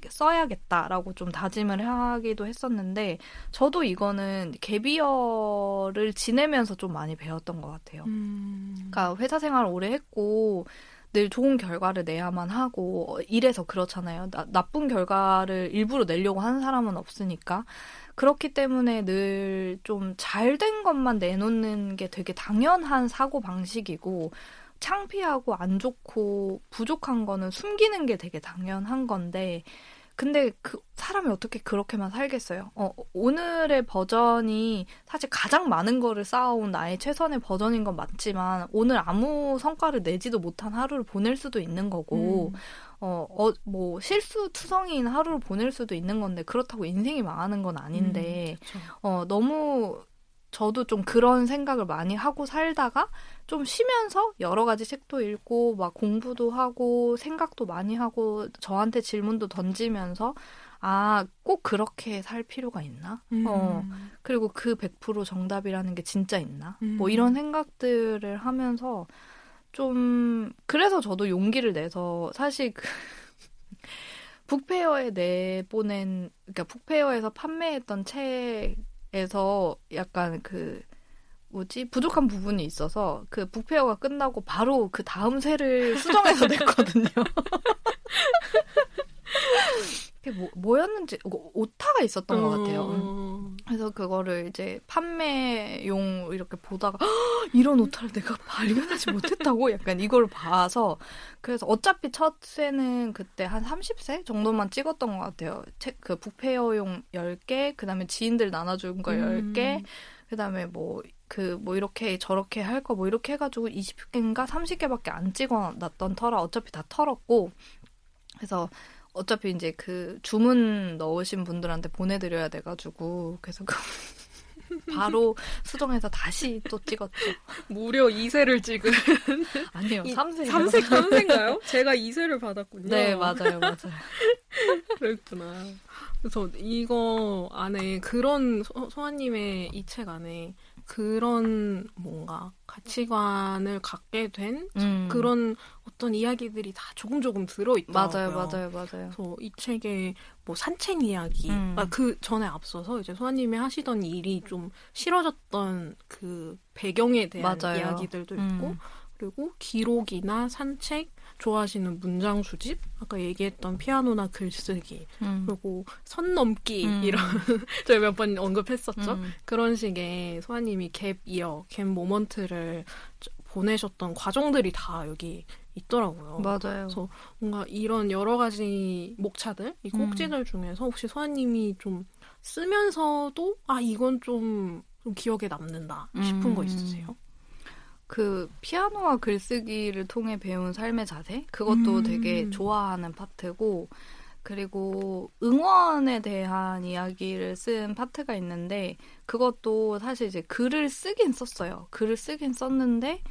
써야겠다라고 좀 다짐을 하기도 했었는데 저도 이거는 갭이어를 지내면서 좀 많이 배웠던 것 같아요. 그러니까 회사 생활을 오래 했고 늘 좋은 결과를 내야만 하고 이래서 그렇잖아요. 나쁜 결과를 일부러 내려고 하는 사람은 없으니까. 그렇기 때문에 늘 좀 잘된 것만 내놓는 게 되게 당연한 사고 방식이고 창피하고 안 좋고 부족한 거는 숨기는 게 되게 당연한 건데 근데 그 사람이 어떻게 그렇게만 살겠어요? 오늘의 버전이 사실 가장 많은 거를 쌓아온 나의 최선의 버전인 건 맞지만 오늘 아무 성과를 내지도 못한 하루를 보낼 수도 있는 거고 뭐 실수투성이인 하루를 보낼 수도 있는 건데 그렇다고 인생이 망하는 건 아닌데 너무 저도 좀 그런 생각을 많이 하고 살다가 좀 쉬면서 여러 가지 책도 읽고 막 공부도 하고 생각도 많이 하고 저한테 질문도 던지면서 꼭 그렇게 살 필요가 있나? 그리고 그 100% 정답이라는 게 진짜 있나? 뭐 이런 생각들을 하면서 좀 그래서 저도 용기를 내서 사실 북페어에 내보낸 그러니까 북페어에서 판매했던 책에서 약간 부족한 부분이 있어서 그 북페어가 끝나고 바로 그 다음 세를 수정해서 냈거든요. 그게 뭐였는지 오타가 있었던 것 같아요. 그래서 그거를 이제 판매용 이렇게 보다가 이런 오타를 내가 발견하지 못했다고 약간 이걸 봐서 그래서 어차피 첫 쇄는 그때 한 30쇄 정도만 찍었던 것 같아요. 그 북페어용 10개, 그다음에 지인들 나눠준 거 10개, 그다음에 뭐 이렇게 저렇게 할 거 뭐 이렇게 해가지고 20개인가 30개밖에 안 찍어놨던 터라 어차피 다 털었고 그래서 어차피 이제 그 주문 넣으신 분들한테 보내드려야 돼가지고 그래서 바로 수정해서 다시 또 찍었죠. 무려 2세를 찍은. 아니요, 3세. 3세인가요? 제가 2세를 받았군요. 네, 맞아요. 그랬구나. 그래서 이거 안에 그런 소아님의 이 책 안에 그런 뭔가 가치관을 갖게 된 그런 어떤 이야기들이 다 조금 들어있더라고요. 맞아요. 그래서 이 책에 뭐 산책 이야기, 그 전에 앞서서 이제 소아님이 하시던 일이 좀 싫어졌던 그 배경에 대한 맞아요. 이야기들도 있고, 그리고 기록이나 산책, 좋아하시는 문장 수집, 아까 얘기했던 피아노나 글쓰기, 그리고 선 넘기 이런 저희 몇 번 언급했었죠. 그런 식의 소아님이 갭 이어, 갭 모먼트를 보내셨던 과정들이 다 여기 있더라고요. 맞아요. 그래서 뭔가 이런 여러 가지 목차들, 이 꼭지들 중에서 혹시 소아님이 좀 쓰면서도 이건 좀 기억에 남는다 싶은 거 있으세요? 그 피아노와 글쓰기를 통해 배운 삶의 자세? 그것도 되게 좋아하는 파트고 그리고 응원에 대한 이야기를 쓴 파트가 있는데 그것도 사실 이제 글을 쓰긴 썼어요. 글을 쓰긴 썼는데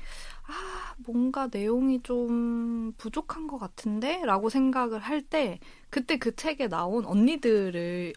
뭔가 내용이 좀 부족한 것 같은데? 라고 생각을 할 때 그때 그 책에 나온 언니들이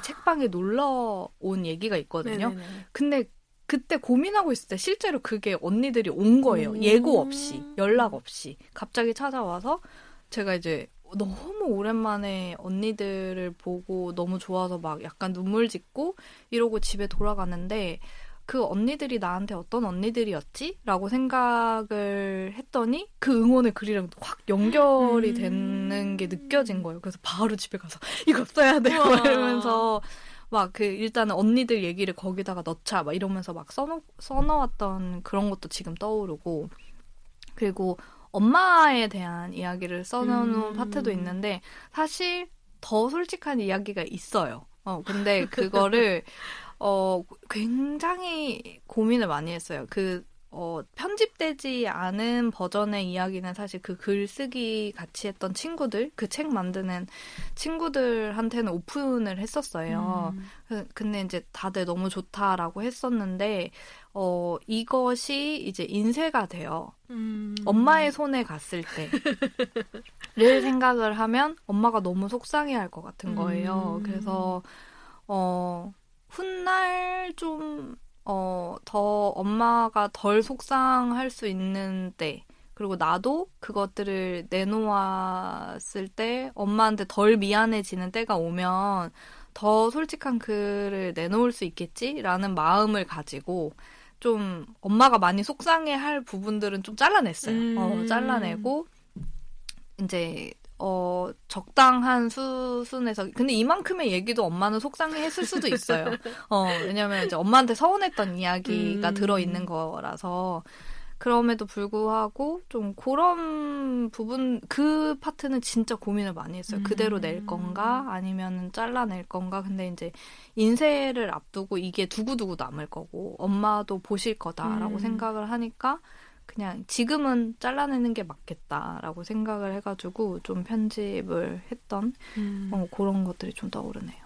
책방에 놀러 온 얘기가 있거든요. 네네네. 근데 그때 고민하고 있을 때 실제로 그게 언니들이 온 거예요. 예고 없이, 연락 없이. 갑자기 찾아와서 제가 이제 너무 오랜만에 언니들을 보고 너무 좋아서 막 약간 눈물 짓고 이러고 집에 돌아가는데 그 언니들이 나한테 어떤 언니들이었지? 라고 생각을 했더니 그 응원의 글이랑 확 연결이 되는 게 느껴진 거예요. 그래서 바로 집에 가서 이거 써야 돼! 이러면서 막 일단은 언니들 얘기를 거기다가 넣자 막 이러면서 막 써놓았던 그런 것도 지금 떠오르고 그리고 엄마에 대한 이야기를 써놓은 파트도 있는데 사실 더 솔직한 이야기가 있어요. 근데 그거를 굉장히 고민을 많이 했어요. 편집되지 않은 버전의 이야기는 사실 그 글쓰기 같이 했던 친구들, 그 책 만드는 친구들한테는 오픈을 했었어요. 근데 이제 다들 너무 좋다라고 했었는데, 이것이 이제 인쇄가 돼요. 엄마의 손에 갔을 때를 생각을 하면 엄마가 너무 속상해 할 것 같은 거예요. 그래서, 훗날 좀, 더 엄마가 덜 속상할 수 있는 때, 그리고 나도 그것들을 내놓았을 때 엄마한테 덜 미안해지는 때가 오면 더 솔직한 글을 내놓을 수 있겠지라는 마음을 가지고 좀 엄마가 많이 속상해할 부분들은 좀 잘라냈어요. 잘라내고 이제 적당한 수순에서 근데 이만큼의 얘기도 엄마는 속상해했을 수도 있어요. 왜냐면 이제 엄마한테 서운했던 이야기가 들어있는 거라서 그럼에도 불구하고 좀 그런 부분 그 파트는 진짜 고민을 많이 했어요. 그대로 낼 건가 아니면 잘라낼 건가. 근데 이제 인쇄를 앞두고 이게 두고두고 남을 거고 엄마도 보실 거다라고 생각을 하니까 그냥 지금은 잘라내는 게 맞겠다라고 생각을 해가지고 좀 편집을 했던 그런 것들이 좀 떠오르네요.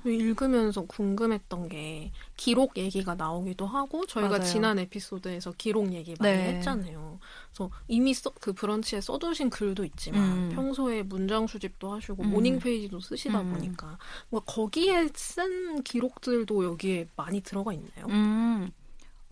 읽으면서 궁금했던 게 기록 얘기가 나오기도 하고 저희가 맞아요. 지난 에피소드에서 기록 얘기 많이 네. 했잖아요. 그래서 이미 그 브런치에 써두신 글도 있지만 평소에 문장 수집도 하시고 모닝 페이지도 쓰시다 보니까 거기에 쓴 기록들도 여기에 많이 들어가 있나요?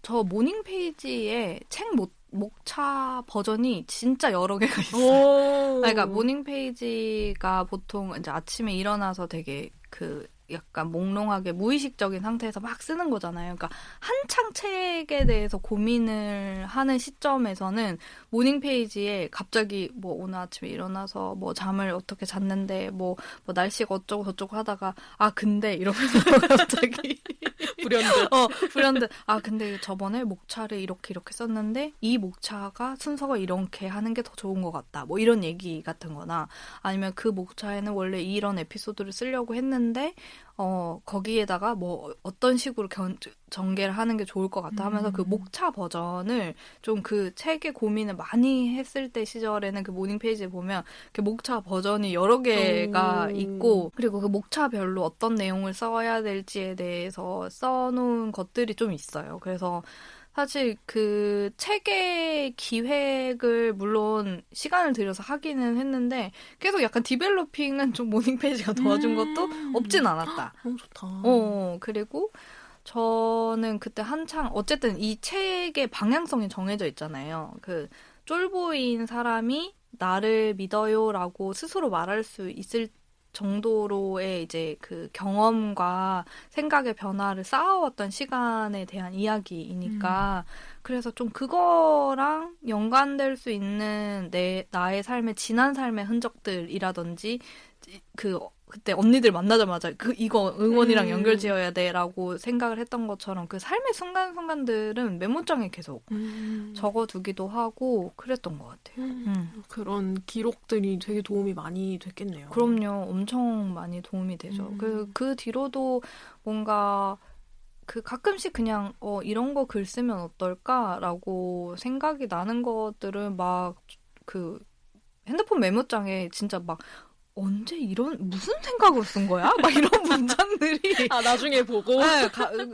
저 모닝 페이지에 책 목차 버전이 진짜 여러 개가 있어요. 오. 그러니까 모닝 페이지가 보통 이제 아침에 일어나서 되게 그 약간 몽롱하게 무의식적인 상태에서 막 쓰는 거잖아요. 그러니까 한창 책에 대해서 고민을 하는 시점에서는 모닝 페이지에 갑자기 뭐 오늘 아침에 일어나서 뭐 잠을 어떻게 잤는데 뭐 날씨가 어쩌고 저쩌고 하다가 아 근데 이러면서 갑자기 불현듯. 불현듯 아 근데 저번에 목차를 이렇게 썼는데 이 목차가 순서가 이렇게 하는 게 더 좋은 것 같다. 뭐 이런 얘기 같은 거나 아니면 그 목차에는 원래 이런 에피소드를 쓰려고 했는데 거기에다가 뭐 어떤 식으로 전개를 하는 게 좋을 것 같아 하면서 그 목차 버전을 좀 그 책에 고민을 많이 했을 때 시절에는 그 모닝 페이지에 보면 그 목차 버전이 여러 개가 있고 그리고 그 목차별로 어떤 내용을 써야 될지에 대해서 써놓은 것들이 좀 있어요. 그래서 사실 그 책의 기획을 물론 시간을 들여서 하기는 했는데 계속 약간 디벨로핑은 좀 모닝 페이지가 도와준 것도 없진 않았다. 너무 좋다. 그리고 저는 그때 한창 어쨌든 이 책의 방향성이 정해져 있잖아요. 그 쫄보인 사람이 나를 믿어요라고 스스로 말할 수 있을 정도로의 이제 그 경험과 생각의 변화를 쌓아왔던 시간에 대한 이야기이니까 그래서 좀 그거랑 연관될 수 있는 나의 삶의 지난 삶의 흔적들이라든지 그때 언니들 만나자마자 이거 응원이랑 연결지어야 돼라고 생각을 했던 것처럼 그 삶의 순간순간들은 메모장에 계속 적어두기도 하고 그랬던 것 같아요. 그런 기록들이 되게 도움이 많이 됐겠네요. 그럼요. 엄청 많이 도움이 되죠. 그 뒤로도 뭔가 가끔씩 그냥 이런 거 글 쓰면 어떨까라고 생각이 나는 것들은 막 핸드폰 메모장에 진짜 막 언제 무슨 생각으로 쓴 거야? 막 이런 문장들이. 나중에 보고? 네,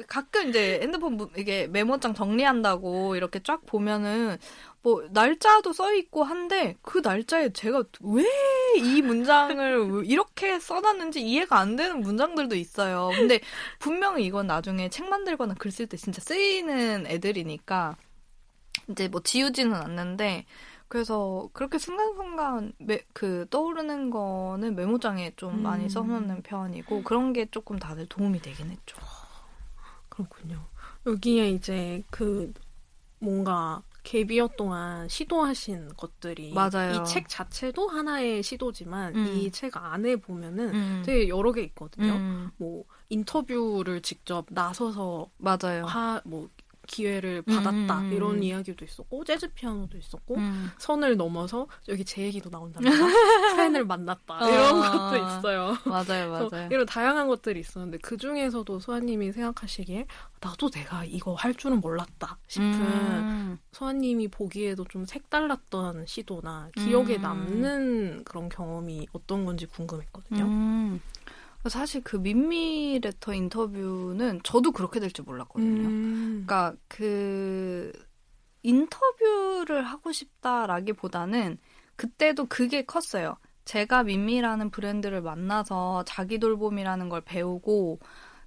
가끔 이제 핸드폰 이게 메모장 정리한다고 이렇게 쫙 보면은 뭐 날짜도 써있고 한데 그 날짜에 제가 왜 이 문장을 이렇게 써놨는지 이해가 안 되는 문장들도 있어요. 근데 분명히 이건 나중에 책 만들거나 글 쓸 때 진짜 쓰이는 애들이니까 이제 뭐 지우지는 않는데 그래서 그렇게 순간순간 떠오르는 거는 메모장에 좀 많이 써놓는 편이고 그런 게 조금 다들 도움이 되긴 했죠. 그렇군요. 여기에 이제 뭔가 갭이어 동안 시도하신 것들이 맞아요. 이 책 자체도 하나의 시도지만 이 책 안에 보면은 되게 여러 개 있거든요. 뭐 인터뷰를 직접 나서서 맞아요. 뭐 기회를 받았다 이런 이야기도 있었고 재즈 피아노도 있었고 선을 넘어서 여기 제 얘기도 나온답니다. 팬을 만났다 이런 것도 있어요. 맞아요. 이런 다양한 것들이 있었는데 그 중에서도 소아님이 생각하시기에 나도 내가 이거 할 줄은 몰랐다 싶은 소아님이 보기에도 좀 색달랐던 시도나 기억에 남는 그런 경험이 어떤 건지 궁금했거든요. 사실 그 민미 레터 인터뷰는 저도 그렇게 될 줄 몰랐거든요. 그러니까 인터뷰를 하고 싶다라기보다는 그때도 그게 컸어요. 제가 민미라는 브랜드를 만나서 자기 돌봄이라는 걸 배우고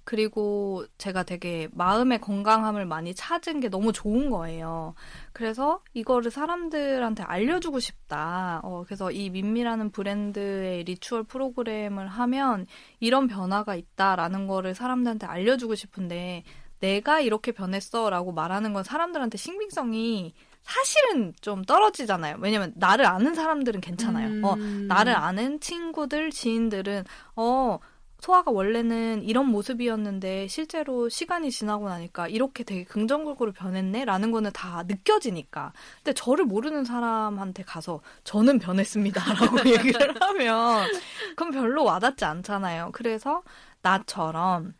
그리고 제가 되게 마음의 건강함을 많이 찾은 게 너무 좋은 거예요. 그래서 이거를 사람들한테 알려주고 싶다. 그래서 이 민미라는 브랜드의 리추얼 프로그램을 하면 이런 변화가 있다라는 거를 사람들한테 알려주고 싶은데 내가 이렇게 변했어라고 말하는 건 사람들한테 신빙성이 사실은 좀 떨어지잖아요. 왜냐면 나를 아는 사람들은 괜찮아요. 나를 아는 친구들, 지인들은 소아가 원래는 이런 모습이었는데 실제로 시간이 지나고 나니까 이렇게 되게 긍정적으로 변했네? 라는 거는 다 느껴지니까. 근데 저를 모르는 사람한테 가서 저는 변했습니다. 라고 얘기를 하면 그럼 별로 와닿지 않잖아요. 그래서 나처럼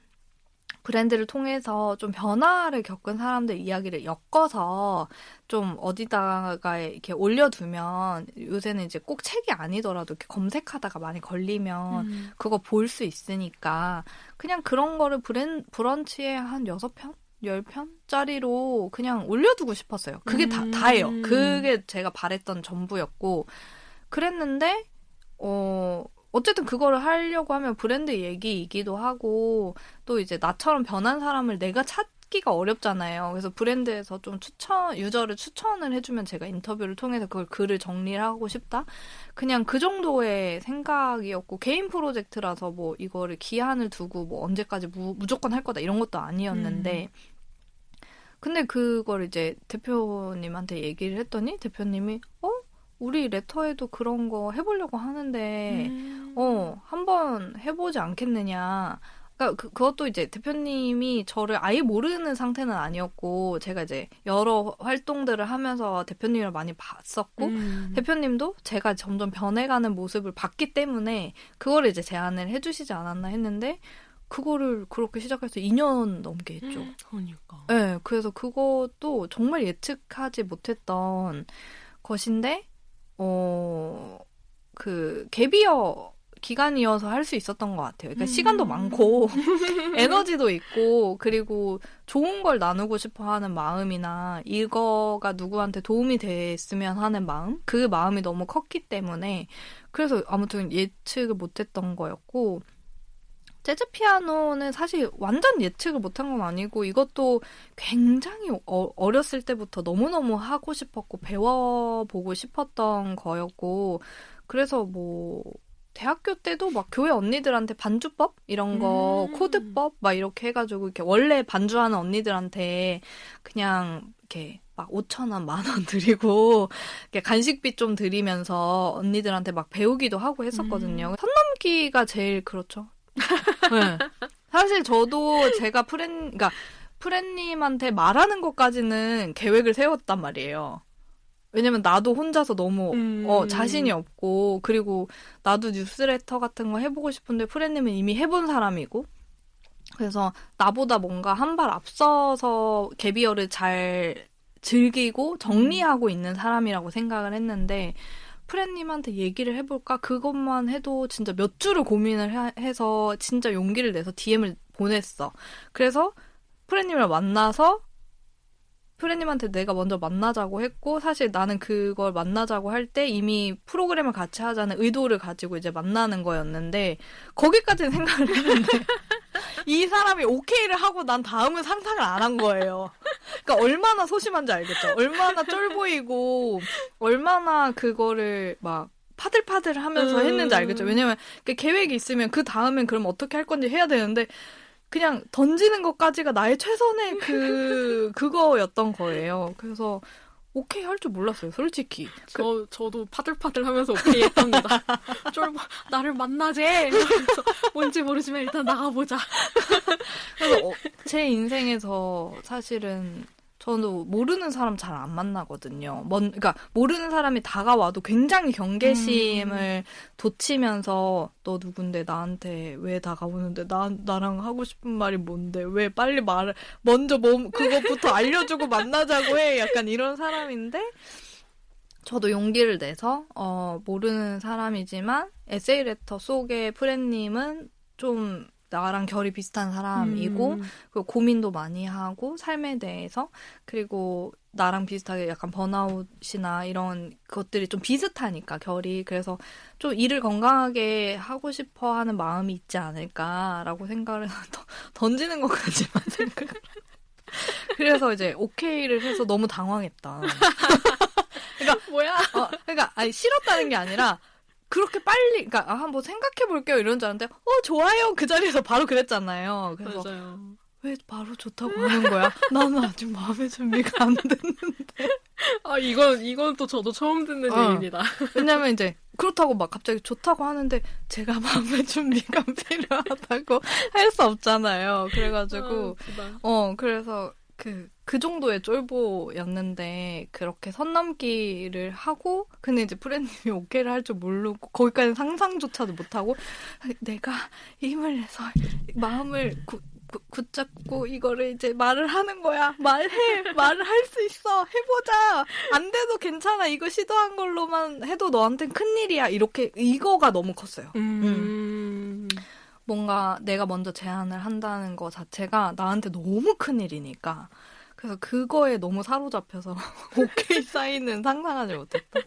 브랜드를 통해서 좀 변화를 겪은 사람들 이야기를 엮어서 좀 어디다가 이렇게 올려두면 요새는 이제 꼭 책이 아니더라도 이렇게 검색하다가 많이 걸리면 그거 볼 수 있으니까 그냥 그런 거를 브런치에 한 6편? 10편짜리로 그냥 올려두고 싶었어요. 그게 다예요. 그게 제가 바랬던 전부였고 그랬는데 어쨌든 그거를 하려고 하면 브랜드 얘기이기도 하고 또 이제 나처럼 변한 사람을 내가 찾기 찾기가 어렵잖아요. 그래서 브랜드에서 좀 유저를 추천을 해주면 제가 인터뷰를 통해서 그걸 글을 정리를 하고 싶다? 그냥 그 정도의 생각이었고, 개인 프로젝트라서 뭐 이거를 기한을 두고 뭐 언제까지 무조건 할 거다 이런 것도 아니었는데, 근데 그걸 이제 대표님한테 얘기를 했더니 대표님이 우리 레터에도 그런 거 해보려고 하는데 한번 해보지 않겠느냐. 그러니까 그것도 이제 대표님이 저를 아예 모르는 상태는 아니었고, 제가 이제 여러 활동들을 하면서 대표님을 많이 봤었고, 대표님도 제가 점점 변해가는 모습을 봤기 때문에 그거를 이제 제안을 해주시지 않았나 했는데, 그거를 그렇게 시작해서 2년 넘게 했죠. 그러니까. 네, 그래서 그것도 정말 예측하지 못했던 것인데, 그 갭이어 기간이어서 할 수 있었던 것 같아요. 그러니까 시간도 많고 에너지도 있고, 그리고 좋은 걸 나누고 싶어 하는 마음이나 이거가 누구한테 도움이 됐으면 하는 마음, 그 마음이 너무 컸기 때문에, 그래서 아무튼 예측을 못했던 거였고, 재즈 피아노는 사실 완전 예측을 못한 건 아니고, 이것도 굉장히 어렸을 때부터 너무너무 하고 싶었고 배워보고 싶었던 거였고, 그래서 뭐 대학교 때도 막 교회 언니들한테 반주법 이런 거, 코드법 막 이렇게 해가지고, 이렇게 원래 반주하는 언니들한테 그냥 이렇게 막 5,000원, 10,000원 드리고 이렇게 간식비 좀 드리면서 언니들한테 막 배우기도 하고 했었거든요. 선 넘기가 제일 그렇죠. 네. 사실 저도 제가 그러니까 프렌님한테 말하는 것까지는 계획을 세웠단 말이에요. 왜냐면 나도 혼자서 너무 자신이 없고, 그리고 나도 뉴스레터 같은 거 해보고 싶은데 프렌님은 이미 해본 사람이고, 그래서 나보다 뭔가 한 발 앞서서 갭이어를 잘 즐기고 정리하고 있는 사람이라고 생각을 했는데, 프렌님한테 얘기를 해볼까? 그것만 해도 진짜 몇 주를 고민을 해서 진짜 용기를 내서 DM을 보냈어. 그래서 프렌님을 만나서 프렌님한테 내가 먼저 만나자고 했고, 사실 나는 그걸 만나자고 할 때 이미 프로그램을 같이 하자는 의도를 가지고 이제 만나는 거였는데, 거기까지는 생각을 했는데 이 사람이 오케이를 하고 난 다음은 상상을 안 한 거예요. 그러니까 얼마나 소심한지 알겠죠? 얼마나 쫄보이고 얼마나 그거를 막 파들파들 하면서 했는지 알겠죠? 왜냐면 계획이 있으면 그 다음엔 그럼 어떻게 할 건지 해야 되는데, 그냥 던지는 것까지가 나의 최선의 그거였던 거예요. 그래서 오케이 할 줄 몰랐어요, 솔직히. 저도 파들파들 하면서 오케이 했답니다. 쫄보, 나를 만나재! 이러면서 뭔지 모르지만 일단 나가보자. 그래서 제 인생에서 사실은 저도 모르는 사람 잘 안 만나거든요. 그러니까 모르는 사람이 다가와도 굉장히 경계심을 돋치면서, 너 누군데 나한테 왜 다가오는데, 나랑 하고 싶은 말이 뭔데, 왜 빨리 먼저 그것부터 알려주고 만나자고 해, 약간 이런 사람인데, 저도 용기를 내서 모르는 사람이지만 에세이 레터 속의 프렌님은 좀 나랑 결이 비슷한 사람이고, 그리고 고민도 많이 하고 삶에 대해서, 그리고 나랑 비슷하게 약간 번아웃이나 이런 것들이 좀 비슷하니까 결이, 그래서 좀 일을 건강하게 하고 싶어 하는 마음이 있지 않을까라고 생각을 해서 던지는 것까지만 생각을 그래서 이제 오케이를 해서 너무 당황했다. 그러니까 뭐야? 그러니까 아니 싫었다는 게 아니라, 그렇게 빨리, 그러니까 한번 생각해볼게요 이런 줄 알았는데, 좋아요, 그 자리에서 바로 그랬잖아요. 그래서 맞아요. 왜 바로 좋다고 하는 거야? 나는 아직 마음의 준비가 안 됐는데. 이건 또 저도 처음 듣는 얘기입니다. 왜냐면 이제 그렇다고 막 갑자기 좋다고 하는데 제가 마음의 준비가 필요하다고 할 수 없잖아요. 그래가지고 그래서 그 정도의 쫄보였는데, 그렇게 선 넘기를 하고, 근데 이제 프렌님이 오케이를 할 줄 모르고, 거기까지는 상상조차도 못하고, 내가 힘을 내서 마음을 붙잡고 이거를 이제 말을 하는 거야. 말을 할 수 있어. 해보자. 안 돼도 괜찮아. 이거 시도한 걸로만 해도 너한텐 큰일이야. 이거가 너무 컸어요. 뭔가 내가 먼저 제안을 한다는 거 자체가 나한테 너무 큰일이니까. 그래서 그거에 너무 사로잡혀서 오케이 사인은 상상하지 못했다.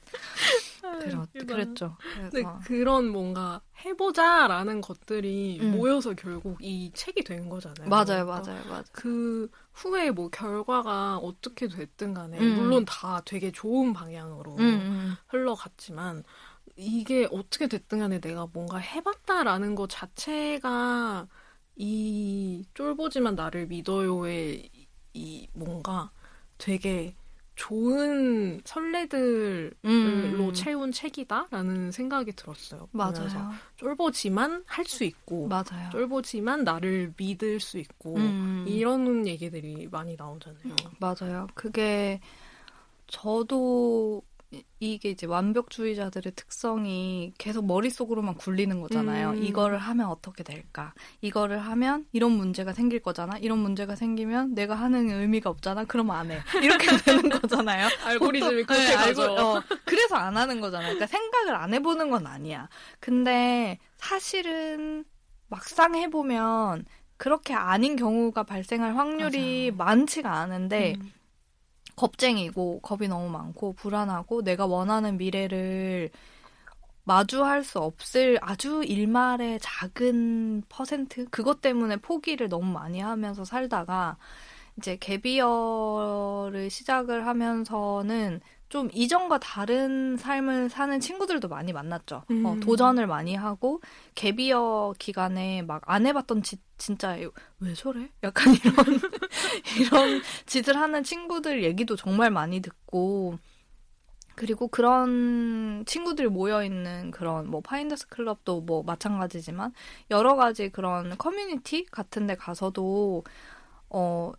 그랬죠. 근데 그래서 그런 뭔가 해보자라는 것들이 모여서 결국 이 책이 된 거잖아요. 맞아요. 그러니까 그 후에 뭐 결과가 어떻게 됐든 간에 물론 다 되게 좋은 방향으로 흘러갔지만 이게 어떻게 됐든 간에 내가 뭔가 해봤다라는 것 자체가 이 쫄보지만 나를 믿어요의 이 뭔가 되게 좋은 선례들로 채운 책이다라는 생각이 들었어요. 보면서 맞아요. 쫄보지만 할 수 있고 맞아요. 쫄보지만 나를 믿을 수 있고 이런 얘기들이 많이 나오잖아요. 맞아요. 그게 저도 이게 이제 완벽주의자들의 특성이 계속 머릿속으로만 굴리는 거잖아요. 이거를 하면 어떻게 될까? 이거를 하면 이런 문제가 생길 거잖아. 이런 문제가 생기면 내가 하는 의미가 없잖아. 그러면 안 해. 이렇게 되는 거잖아요. 알고리즘이 그렇게 가죠. 그래서 안 하는 거잖아요. 그러니까 생각을 안 해보는 건 아니야. 근데 사실은 막상 해보면 그렇게 아닌 경우가 발생할 확률이 많지가 않은데 겁쟁이고 겁이 너무 많고 불안하고 내가 원하는 미래를 마주할 수 없을 아주 일말의 작은 퍼센트? 그것 때문에 포기를 너무 많이 하면서 살다가 이제 갭이어를 시작을 하면서는 좀 이전과 다른 삶을 사는 친구들도 많이 만났죠. 도전을 많이 하고 갭이어 기간에 막 안 해봤던 짓 진짜 왜 저래? 약간 이런 짓을 하는 친구들 얘기도 정말 많이 듣고 그리고 그런 친구들이 모여있는 그런 뭐 파인더스 클럽도 뭐 마찬가지지만 여러 가지 그런 커뮤니티 같은 데 가서도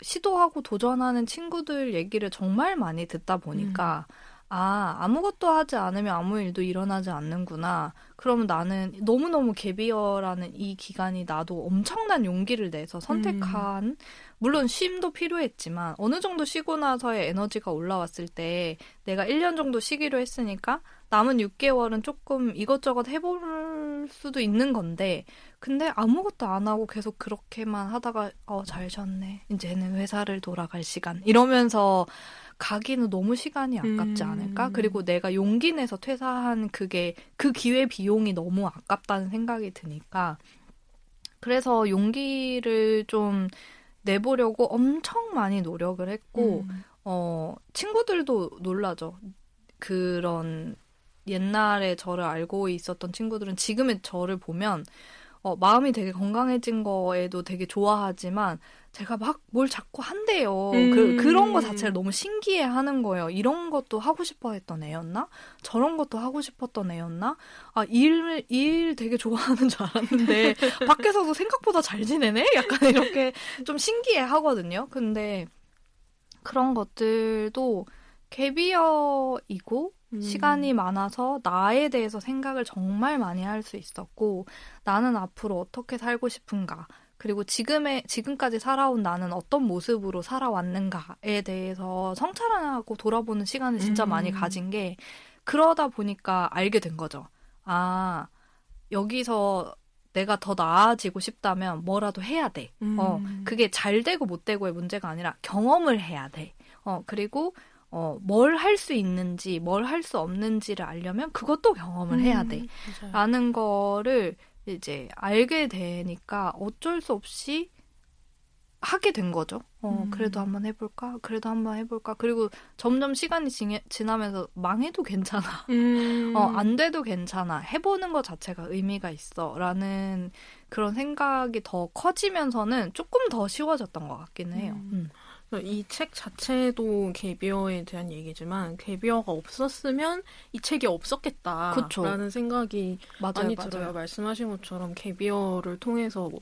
시도하고 도전하는 친구들 얘기를 정말 많이 듣다 보니까 아무것도 하지 않으면 아무 일도 일어나지 않는구나. 그러면 나는 너무너무 갭이어라는 이 기간이 나도 엄청난 용기를 내서 선택한 물론 쉼도 필요했지만 어느 정도 쉬고 나서의 에너지가 올라왔을 때 내가 1년 정도 쉬기로 했으니까 남은 6개월은 조금 이것저것 해볼 수도 있는 건데 근데 아무것도 안 하고 계속 그렇게만 하다가 잘 쉬었네. 이제는 회사를 돌아갈 시간. 이러면서 가기는 너무 시간이 아깝지 않을까? 그리고 내가 용기 내서 퇴사한 그게 그 기회 비용이 너무 아깝다는 생각이 드니까 그래서 용기를 좀 내보려고 엄청 많이 노력을 했고 친구들도 놀라죠. 그런 옛날에 저를 알고 있었던 친구들은 지금의 저를 보면 마음이 되게 건강해진 거에도 되게 좋아하지만 제가 막 뭘 자꾸 한대요. 그런 거 자체를 너무 신기해 하는 거예요. 이런 것도 하고 싶어 했던 애였나? 저런 것도 하고 싶었던 애였나? 일 되게 좋아하는 줄 알았는데 밖에서도 생각보다 잘 지내네? 약간 이렇게 좀 신기해 하거든요. 근데 그런 것들도 갭이어이고 시간이 많아서 나에 대해서 생각을 정말 많이 할 수 있었고 나는 앞으로 어떻게 살고 싶은가 그리고 지금까지 살아온 나는 어떤 모습으로 살아왔는가에 대해서 성찰하고 돌아보는 시간을 진짜 많이 가진 게 그러다 보니까 알게 된 거죠. 여기서 내가 더 나아지고 싶다면 뭐라도 해야 돼. 그게 잘 되고 못 되고의 문제가 아니라 경험을 해야 돼. 그리고 뭘 할 수 있는지, 뭘 할 수 없는지를 알려면 그것도 경험을 해야 돼. 맞아요. 라는 거를 이제 알게 되니까 어쩔 수 없이 하게 된 거죠. 그래도 한번 해볼까? 그래도 한번 해볼까? 그리고 점점 시간이 지나면서 망해도 괜찮아. 안 돼도 괜찮아. 해보는 것 자체가 의미가 있어. 라는 그런 생각이 더 커지면서는 조금 더 쉬워졌던 것 같긴 해요. 이 책 자체도 갭이어에 대한 얘기지만 갭이어가 없었으면 이 책이 없었겠다라는 그쵸. 생각이 많이 들어요. 맞아요. 말씀하신 것처럼 갭이어를 통해서 뭐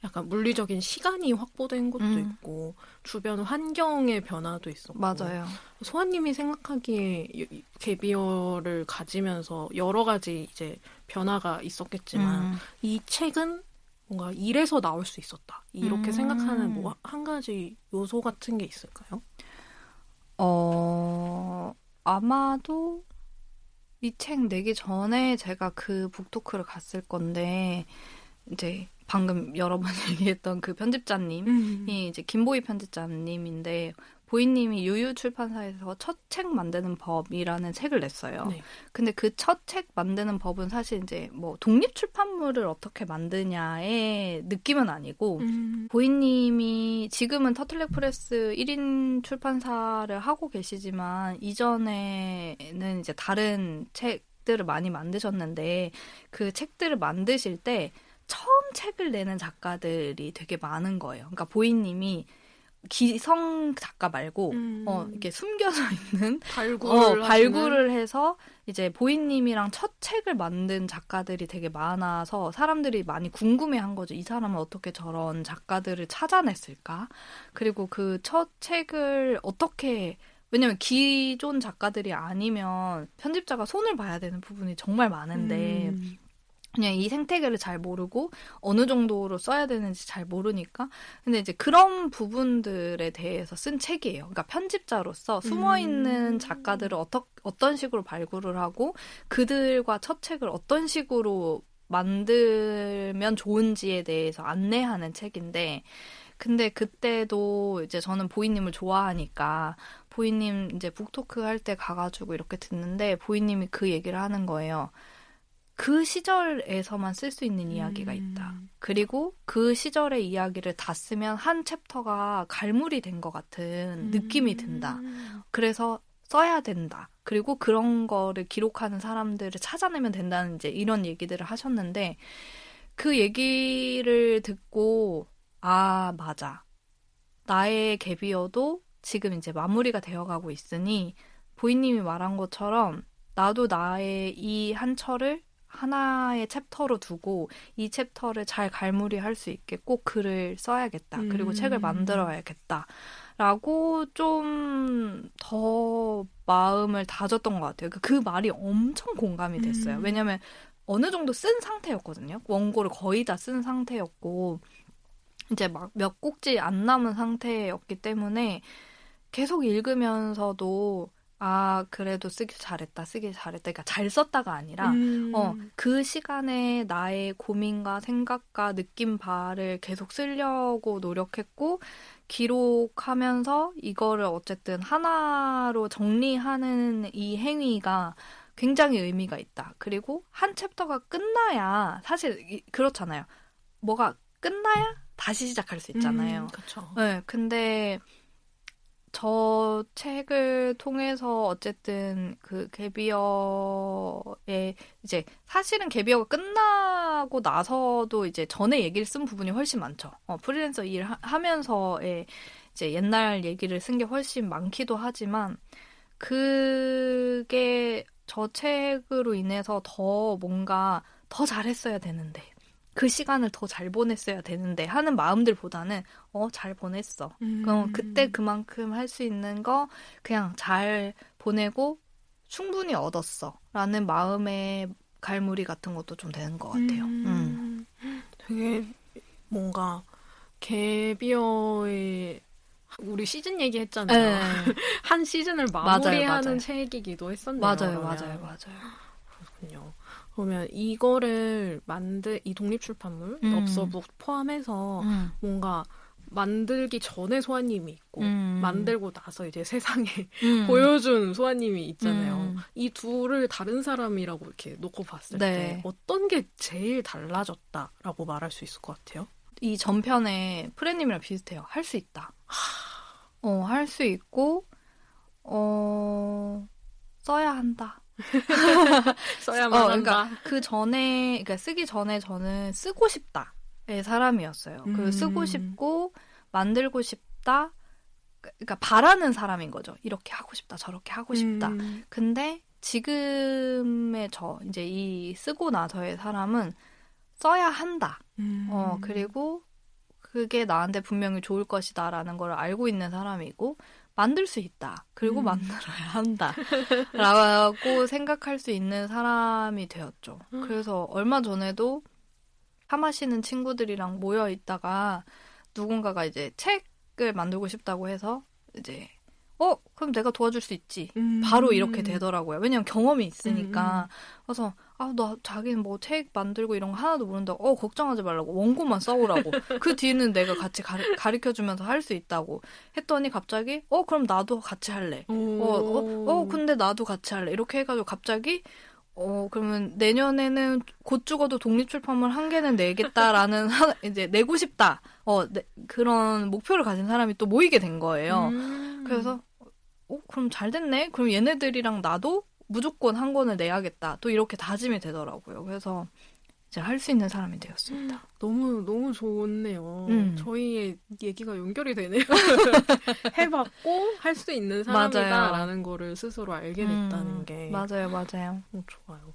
약간 물리적인 시간이 확보된 것도 있고 주변 환경의 변화도 있었고 맞아요. 소아님이 생각하기에 갭이어를 가지면서 여러 가지 이제 변화가 있었겠지만 이 책은 뭔가 일에서 나올 수 있었다. 이렇게 생각하는 뭐 한 가지 요소 같은 게 있을까요? 아마도 이 책 내기 전에 제가 그 북토크를 갔을 건데 이제 방금 여러 번 얘기했던 그 편집자님이 이제 김보희 편집자님인데 보이님이 유유 출판사에서 첫 책 만드는 법이라는 책을 냈어요. 네. 근데 그 첫 책 만드는 법은 사실 이제 뭐 독립 출판물을 어떻게 만드냐의 느낌은 아니고 보이님이 지금은 터틀넥 프레스 1인 출판사를 하고 계시지만 이전에는 이제 다른 책들을 많이 만드셨는데 그 책들을 만드실 때 처음 책을 내는 작가들이 되게 많은 거예요. 그러니까 보이님이 기성 작가 말고 이렇게 숨겨져 있는 발굴을 해서 이제 보이님이랑 첫 책을 만든 작가들이 되게 많아서 사람들이 많이 궁금해한 거죠. 이 사람은 어떻게 저런 작가들을 찾아냈을까? 그리고 그 첫 책을 어떻게 왜냐면 기존 작가들이 아니면 편집자가 손을 봐야 되는 부분이 정말 많은데 그냥 이 생태계를 잘 모르고 어느 정도로 써야 되는지 잘 모르니까 근데 이제 그런 부분들에 대해서 쓴 책이에요. 그러니까 편집자로서 숨어있는 작가들을 어떤 식으로 발굴을 하고 그들과 첫 책을 어떤 식으로 만들면 좋은지에 대해서 안내하는 책인데 근데 그때도 이제 저는 보이님을 좋아하니까 보이님 이제 북토크 할 때 가가지고 이렇게 듣는데 보이님이 그 얘기를 하는 거예요. 그 시절에서만 쓸 수 있는 이야기가 있다. 그리고 그 시절의 이야기를 다 쓰면 한 챕터가 갈무리 된 것 같은 느낌이 든다. 그래서 써야 된다. 그리고 그런 거를 기록하는 사람들을 찾아내면 된다는 이제 이런 얘기들을 하셨는데 그 얘기를 듣고 아, 맞아. 나의 갭이어도 지금 이제 마무리가 되어가고 있으니 보이님이 말한 것처럼 나도 나의 이 한 철을 하나의 챕터로 두고 이 챕터를 잘 갈무리할 수 있게 꼭 글을 써야겠다. 그리고 책을 만들어야겠다. 라고 좀 더 마음을 다졌던 것 같아요. 그 말이 엄청 공감이 됐어요. 왜냐면 어느 정도 쓴 상태였거든요. 원고를 거의 다 쓴 상태였고 이제 막 몇 꼭지 안 남은 상태였기 때문에 계속 읽으면서도 아, 그래도 쓰길 잘했다. 그러니까 잘 썼다가 아니라, 그 시간에 나의 고민과 생각과 느낀 바를 계속 쓰려고 노력했고, 기록하면서 이거를 어쨌든 하나로 정리하는 이 행위가 굉장히 의미가 있다. 그리고 한 챕터가 끝나야, 사실 그렇잖아요. 뭐가 끝나야 다시 시작할 수 있잖아요. 그렇죠. 네, 근데, 저 책을 통해서 어쨌든 그 갭이어의 이제 사실은 갭이어가 끝나고 나서도 이제 전에 얘기를 쓴 부분이 훨씬 많죠. 프리랜서 일 하면서의 이제 옛날 얘기를 쓴 게 훨씬 많기도 하지만 그게 저 책으로 인해서 더 뭔가 더 잘했어야 되는데 그 시간을 더 잘 보냈어야 되는데 하는 마음들보다는 잘 보냈어. 그럼 그때 그만큼 할 수 있는 거 그냥 잘 보내고 충분히 얻었어. 라는 마음의 갈무리 같은 것도 좀 되는 것 같아요. 되게 뭔가 갭이어의 우리 시즌 얘기했잖아요. 한 시즌을 마무리하는 맞아요. 책이기도 했었네요. 맞아요. 그렇군요. 그러면 이거를 이 독립출판물, 엽서북 포함해서 뭔가 만들기 전에 소아님이 있고 만들고 나서 이제 세상에 보여준 소아님이 있잖아요. 이 둘을 다른 사람이라고 이렇게 놓고 봤을 때 어떤 게 제일 달라졌다라고 말할 수 있을 것 같아요? 이 전편에 프레님이랑 비슷해요. 할 수 있다. 할 수 있고 써야 한다. 써야만 한다. 그러니까 그 전에, 그러니까 쓰기 전에 저는 쓰고 싶다의 사람이었어요. 그 쓰고 싶고 만들고 싶다. 그러니까 바라는 사람인 거죠. 이렇게 하고 싶다, 저렇게 하고 싶다. 근데 지금의 이제 이 쓰고 나서의 사람은 써야 한다. 그리고 그게 나한테 분명히 좋을 것이다라는 걸 알고 있는 사람이고 만들 수 있다. 그리고 만들어야 한다. 라고 생각할 수 있는 사람이 되었죠. 그래서 얼마 전에도 차 마시는 친구들이랑 모여 있다가 누군가가 이제 책을 만들고 싶다고 해서 이제 그럼 내가 도와줄 수 있지. 바로 이렇게 되더라고요. 왜냐면 경험이 있으니까. 그래서 너 자기는 뭐 책 만들고 이런 거 하나도 모른다고. 걱정하지 말라고. 원고만 써오라고. 그 뒤는 내가 같이 가르쳐주면서 할 수 있다고 했더니 갑자기 그럼 나도 같이 할래. 근데 나도 같이 할래. 이렇게 해가지고 갑자기 그러면 내년에는 곧 죽어도 독립출판물 한 개는 내겠다라는 이제 내고 싶다. 그런 목표를 가진 사람이 또 모이게 된 거예요. 그래서 그럼 잘 됐네. 그럼 얘네들이랑 나도 무조건 한 권을 내야겠다. 또 이렇게 다짐이 되더라고요. 그래서 이제 할 수 있는 사람이 되었습니다. 너무 좋네요. 저희의 얘기가 연결이 되네요. 해봤고 할 수 있는 사람이다라는 거를 스스로 알게 됐다는 게 맞아요. 좋아요.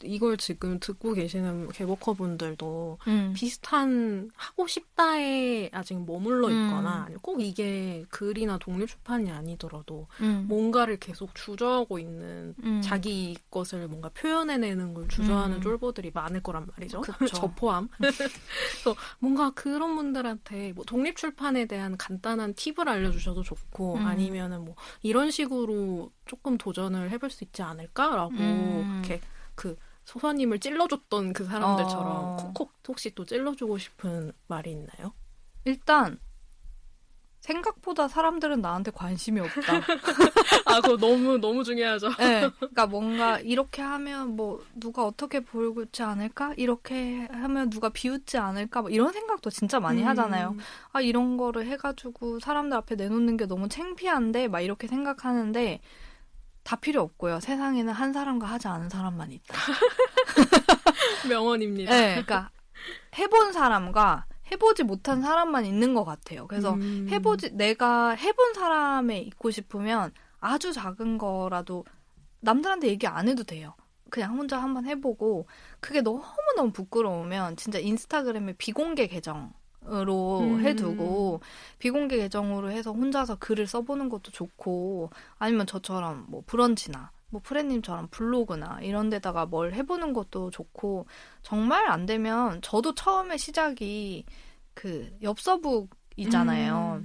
이걸 지금 듣고 계시는 개보커분들도 비슷한 하고 싶다에 아직 머물러 있거나 아니면 꼭 이게 글이나 독립출판이 아니더라도 뭔가를 계속 주저하고 있는 자기 것을 뭔가 표현해내는 걸 주저하는 쫄보들이 많을 거란 말이죠. 저 포함. 그래서 뭔가 그런 분들한테 뭐 독립출판에 대한 간단한 팁을 알려주셔도 좋고 아니면은 뭐 이런 식으로 조금 도전을 해볼 수 있지 않을까라고 이렇게 그 소사님을 찔러줬던 그 사람들처럼 콕콕 혹시 또 찔러주고 싶은 말이 있나요? 일단 생각보다 사람들은 나한테 관심이 없다. 그거 너무 중요하죠. 네, 그러니까 뭔가 이렇게 하면 뭐 누가 어떻게 보고 있지 않을까? 이렇게 하면 누가 비웃지 않을까? 뭐 이런 생각도 진짜 많이 하잖아요. 이런 거를 해가지고 사람들 앞에 내놓는 게 너무 창피한데 막 이렇게 생각하는데 다 필요 없고요. 세상에는 한 사람과 하지 않은 사람만 있다. 명언입니다. 네, 그러니까 해본 사람과 해보지 못한 사람만 있는 것 같아요. 그래서 내가 해본 사람에 있고 싶으면 아주 작은 거라도 남들한테 얘기 안 해도 돼요. 그냥 혼자 한번 해보고 그게 너무너무 부끄러우면 진짜 인스타그램에 비공개 계정으로 해두고 비공개 계정으로 해서 혼자서 글을 써보는 것도 좋고 아니면 저처럼 뭐 브런치나 뭐 프레님처럼 블로그나 이런 데다가 뭘 해보는 것도 좋고 정말 안 되면 저도 처음에 시작이 그 엽서북이잖아요.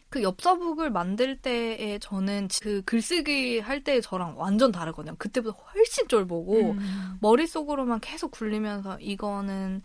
그 엽서북을 만들 때에 저는 그 글쓰기 할 때 저랑 완전 다르거든요. 그때보다 훨씬 쫄보고 머릿속으로만 계속 굴리면서 이거는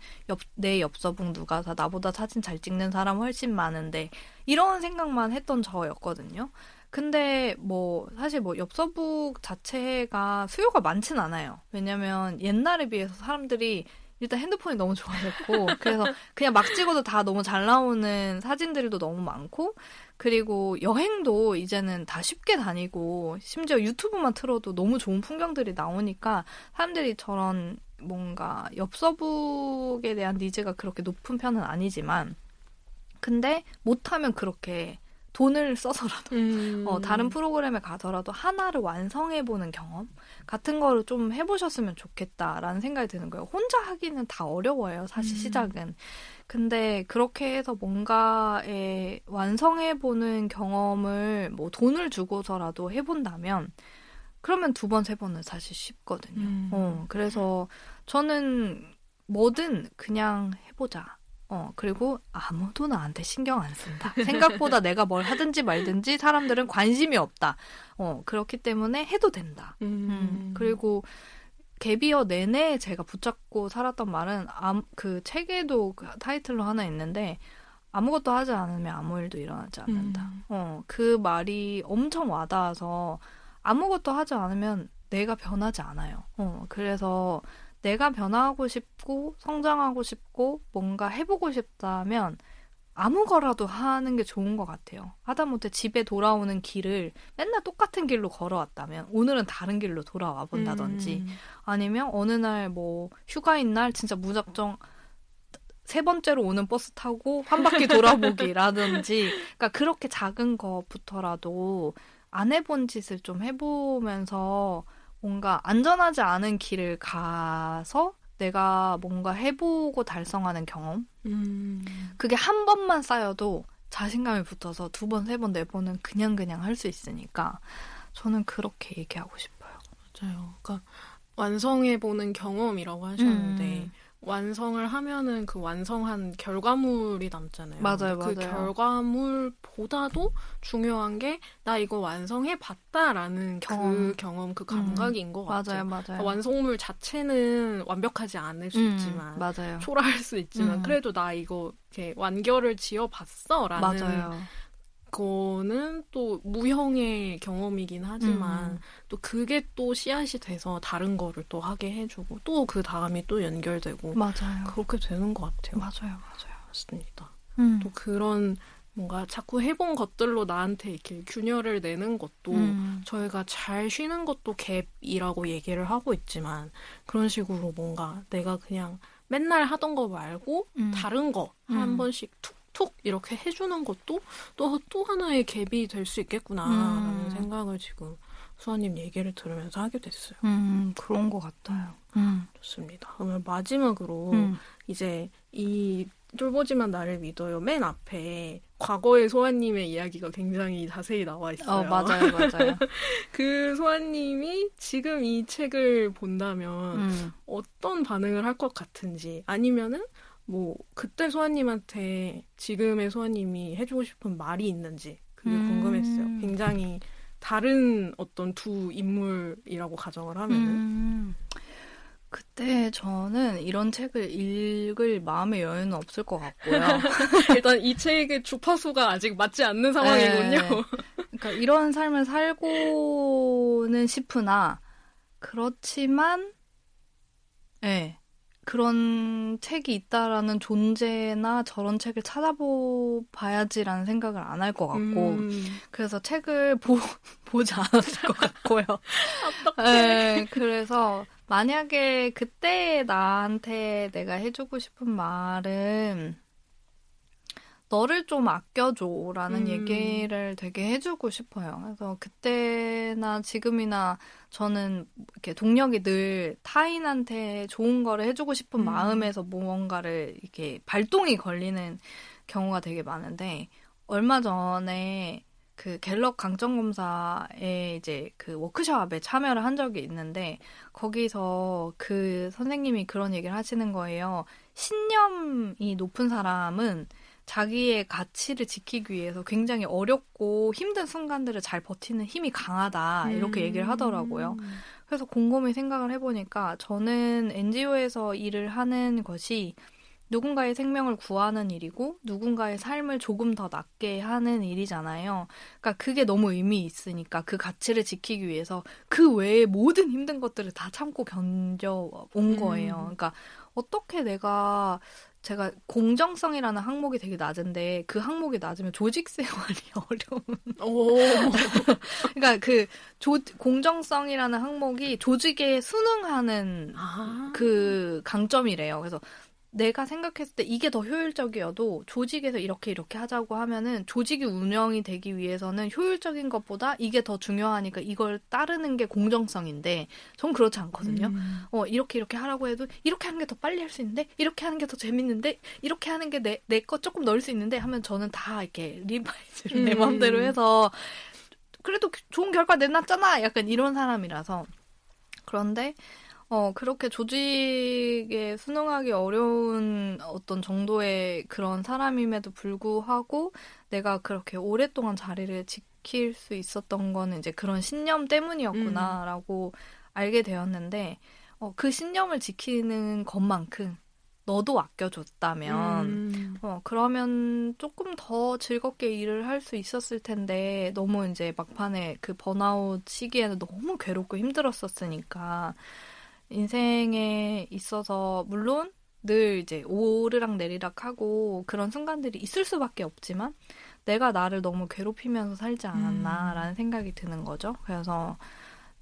내 엽서북 누가 사 나보다 사진 잘 찍는 사람 훨씬 많은데 이런 생각만 했던 저였거든요. 근데 뭐 사실 뭐 엽서북 자체가 수요가 많진 않아요. 왜냐면 옛날에 비해서 사람들이 일단 핸드폰이 너무 좋아졌고 그래서 그냥 막 찍어도 다 너무 잘 나오는 사진들도 너무 많고 그리고 여행도 이제는 다 쉽게 다니고 심지어 유튜브만 틀어도 너무 좋은 풍경들이 나오니까 사람들이 저런 뭔가 엽서북에 대한 니즈가 그렇게 높은 편은 아니지만 근데 못하면 그렇게 돈을 써서라도 다른 프로그램에 가더라도 하나를 완성해보는 경험 같은 거를 좀 해보셨으면 좋겠다라는 생각이 드는 거예요. 혼자 하기는 다 어려워요. 사실 시작은. 근데 그렇게 해서 뭔가에 완성해보는 경험을 뭐 돈을 주고서라도 해본다면 그러면 2번, 3번은 사실 쉽거든요. 그래서 저는 뭐든 그냥 해보자. 그리고 아무도 나한테 신경 안 쓴다. 생각보다 내가 뭘 하든지 말든지 사람들은 관심이 없다. 그렇기 때문에 해도 된다. 그리고 갭이어 내내 제가 붙잡고 살았던 말은 그 책에도 그 타이틀로 하나 있는데 아무것도 하지 않으면 아무 일도 일어나지 않는다. 그 말이 엄청 와닿아서 아무것도 하지 않으면 내가 변하지 않아요. 그래서 내가 변화하고 싶고 성장하고 싶고 뭔가 해보고 싶다면 아무 거라도 하는 게 좋은 것 같아요. 하다못해 집에 돌아오는 길을 맨날 똑같은 길로 걸어왔다면 오늘은 다른 길로 돌아와 본다든지 아니면 어느 날 뭐 휴가인 날 진짜 무작정 3번째로 오는 버스 타고 한 바퀴 돌아보기라든지 그러니까 그렇게 작은 것부터라도 안 해본 짓을 좀 해보면서 뭔가 안전하지 않은 길을 가서 내가 뭔가 해보고 달성하는 경험? 그게 한 번만 쌓여도 자신감이 붙어서 2번, 3번, 4번은 그냥 할 수 있으니까 저는 그렇게 얘기하고 싶어요. 맞아요. 그러니까 완성해보는 경험이라고 하셨는데 완성을 하면은 그 완성한 결과물이 남잖아요. 맞아요, 그 맞아요. 결과물보다도 중요한 게 나 이거 완성해 봤다라는 그 경험, 그 감각인 것 같아요. 맞아요, 맞아요. 완성물 자체는 완벽하지 않을 수 있지만, 맞아요. 초라할 수 있지만, 그래도 나 이거 이렇게 완결을 지어봤어라는 맞아요. 거는 또 무형의 경험이긴 하지만 또 그게 또 씨앗이 돼서 다른 거를 또 하게 해주고 또 그 다음이 또 연결되고 맞아요. 그렇게 되는 것 같아요. 맞아요, 맞아요. 맞습니다. 또 그런 뭔가 자꾸 해본 것들로 나한테 이렇게 균열을 내는 것도 저희가 잘 쉬는 것도 갭이라고 얘기를 하고 있지만 그런 식으로 뭔가 내가 그냥 맨날 하던 거 말고 다른 거 한 번씩 툭툭 이렇게 해주는 것도 또 하나의 갭이 될 수 있겠구나라는 생각을 지금 수아님 얘기를 들으면서 하게 됐어요. 그런 것 같아요. 좋습니다. 그러면 마지막으로 이제 이 쫄보지만 나를 믿어요. 맨 앞에 과거의 소아님의 이야기가 굉장히 자세히 나와 있어요. 맞아요, 맞아요. 그 소아님이 지금 이 책을 본다면 어떤 반응을 할 것 같은지 아니면은 뭐 그때 소아님한테 지금의 소아님이 해주고 싶은 말이 있는지 그게 궁금했어요. 굉장히 다른 어떤 두 인물이라고 가정을 하면은 그때 저는 이런 책을 읽을 마음의 여유는 없을 것 같고요. 일단 이 책의 주파수가 아직 맞지 않는 상황이군요. 네. 그러니까 이런 삶을 살고는 싶으나 그렇지만 네. 그런 책이 있다라는 존재나 저런 책을 찾아봐야지라는 생각을 안 할 것 같고 그래서 책을 보지 않았을 것 같고요. 네, 그래서 만약에 그때 나한테 내가 해주고 싶은 말은 너를 좀 아껴줘라는 얘기를 되게 해주고 싶어요. 그래서 그때나 지금이나 저는 이렇게 동력이 늘 타인한테 좋은 거를 해주고 싶은 마음에서 무언가를 이렇게 발동이 걸리는 경우가 되게 많은데 얼마 전에 그 갤럽 강점검사에 이제 그 워크숍에 참여를 한 적이 있는데 거기서 그 선생님이 그런 얘기를 하시는 거예요. 신념이 높은 사람은 자기의 가치를 지키기 위해서 굉장히 어렵고 힘든 순간들을 잘 버티는 힘이 강하다 이렇게 얘기를 하더라고요. 그래서 곰곰이 생각을 해보니까 저는 NGO에서 일을 하는 것이 누군가의 생명을 구하는 일이고 누군가의 삶을 조금 더 낫게 하는 일이잖아요. 그러니까 그게 너무 의미 있으니까 그 가치를 지키기 위해서 그 외의 모든 힘든 것들을 다 참고 견뎌온 거예요. 그러니까 어떻게 제가 공정성이라는 항목이 되게 낮은데 그 항목이 낮으면 조직 생활이 어려운. 그러니까 그 공정성이라는 항목이 조직에 순응하는 그 강점이래요. 그래서 내가 생각했을 때 이게 더 효율적이어도 조직에서 이렇게 하자고 하면은 조직이 운영이 되기 위해서는 효율적인 것보다 이게 더 중요하니까 이걸 따르는 게 공정성인데 전 그렇지 않거든요. 이렇게 하라고 해도 이렇게 하는 게 더 빨리 할 수 있는데 이렇게 하는 게 더 재밌는데 이렇게 하는 게 내 거 조금 넣을 수 있는데 하면 저는 다 이렇게 리바이즈를 내 맘대로 해서 그래도 좋은 결과 내놨잖아 약간 이런 사람이라서 그런데 그렇게 조직에 순응하기 어려운 어떤 정도의 그런 사람임에도 불구하고 내가 그렇게 오랫동안 자리를 지킬 수 있었던 거는 이제 그런 신념 때문이었구나라고 알게 되었는데 그 신념을 지키는 것만큼 너도 아껴줬다면 그러면 조금 더 즐겁게 일을 할 수 있었을 텐데 너무 이제 막판에 그 번아웃 시기에는 너무 괴롭고 힘들었었으니까 인생에 있어서 물론 늘 이제 오르락 내리락 하고 그런 순간들이 있을 수밖에 없지만 내가 나를 너무 괴롭히면서 살지 않았나라는 생각이 드는 거죠. 그래서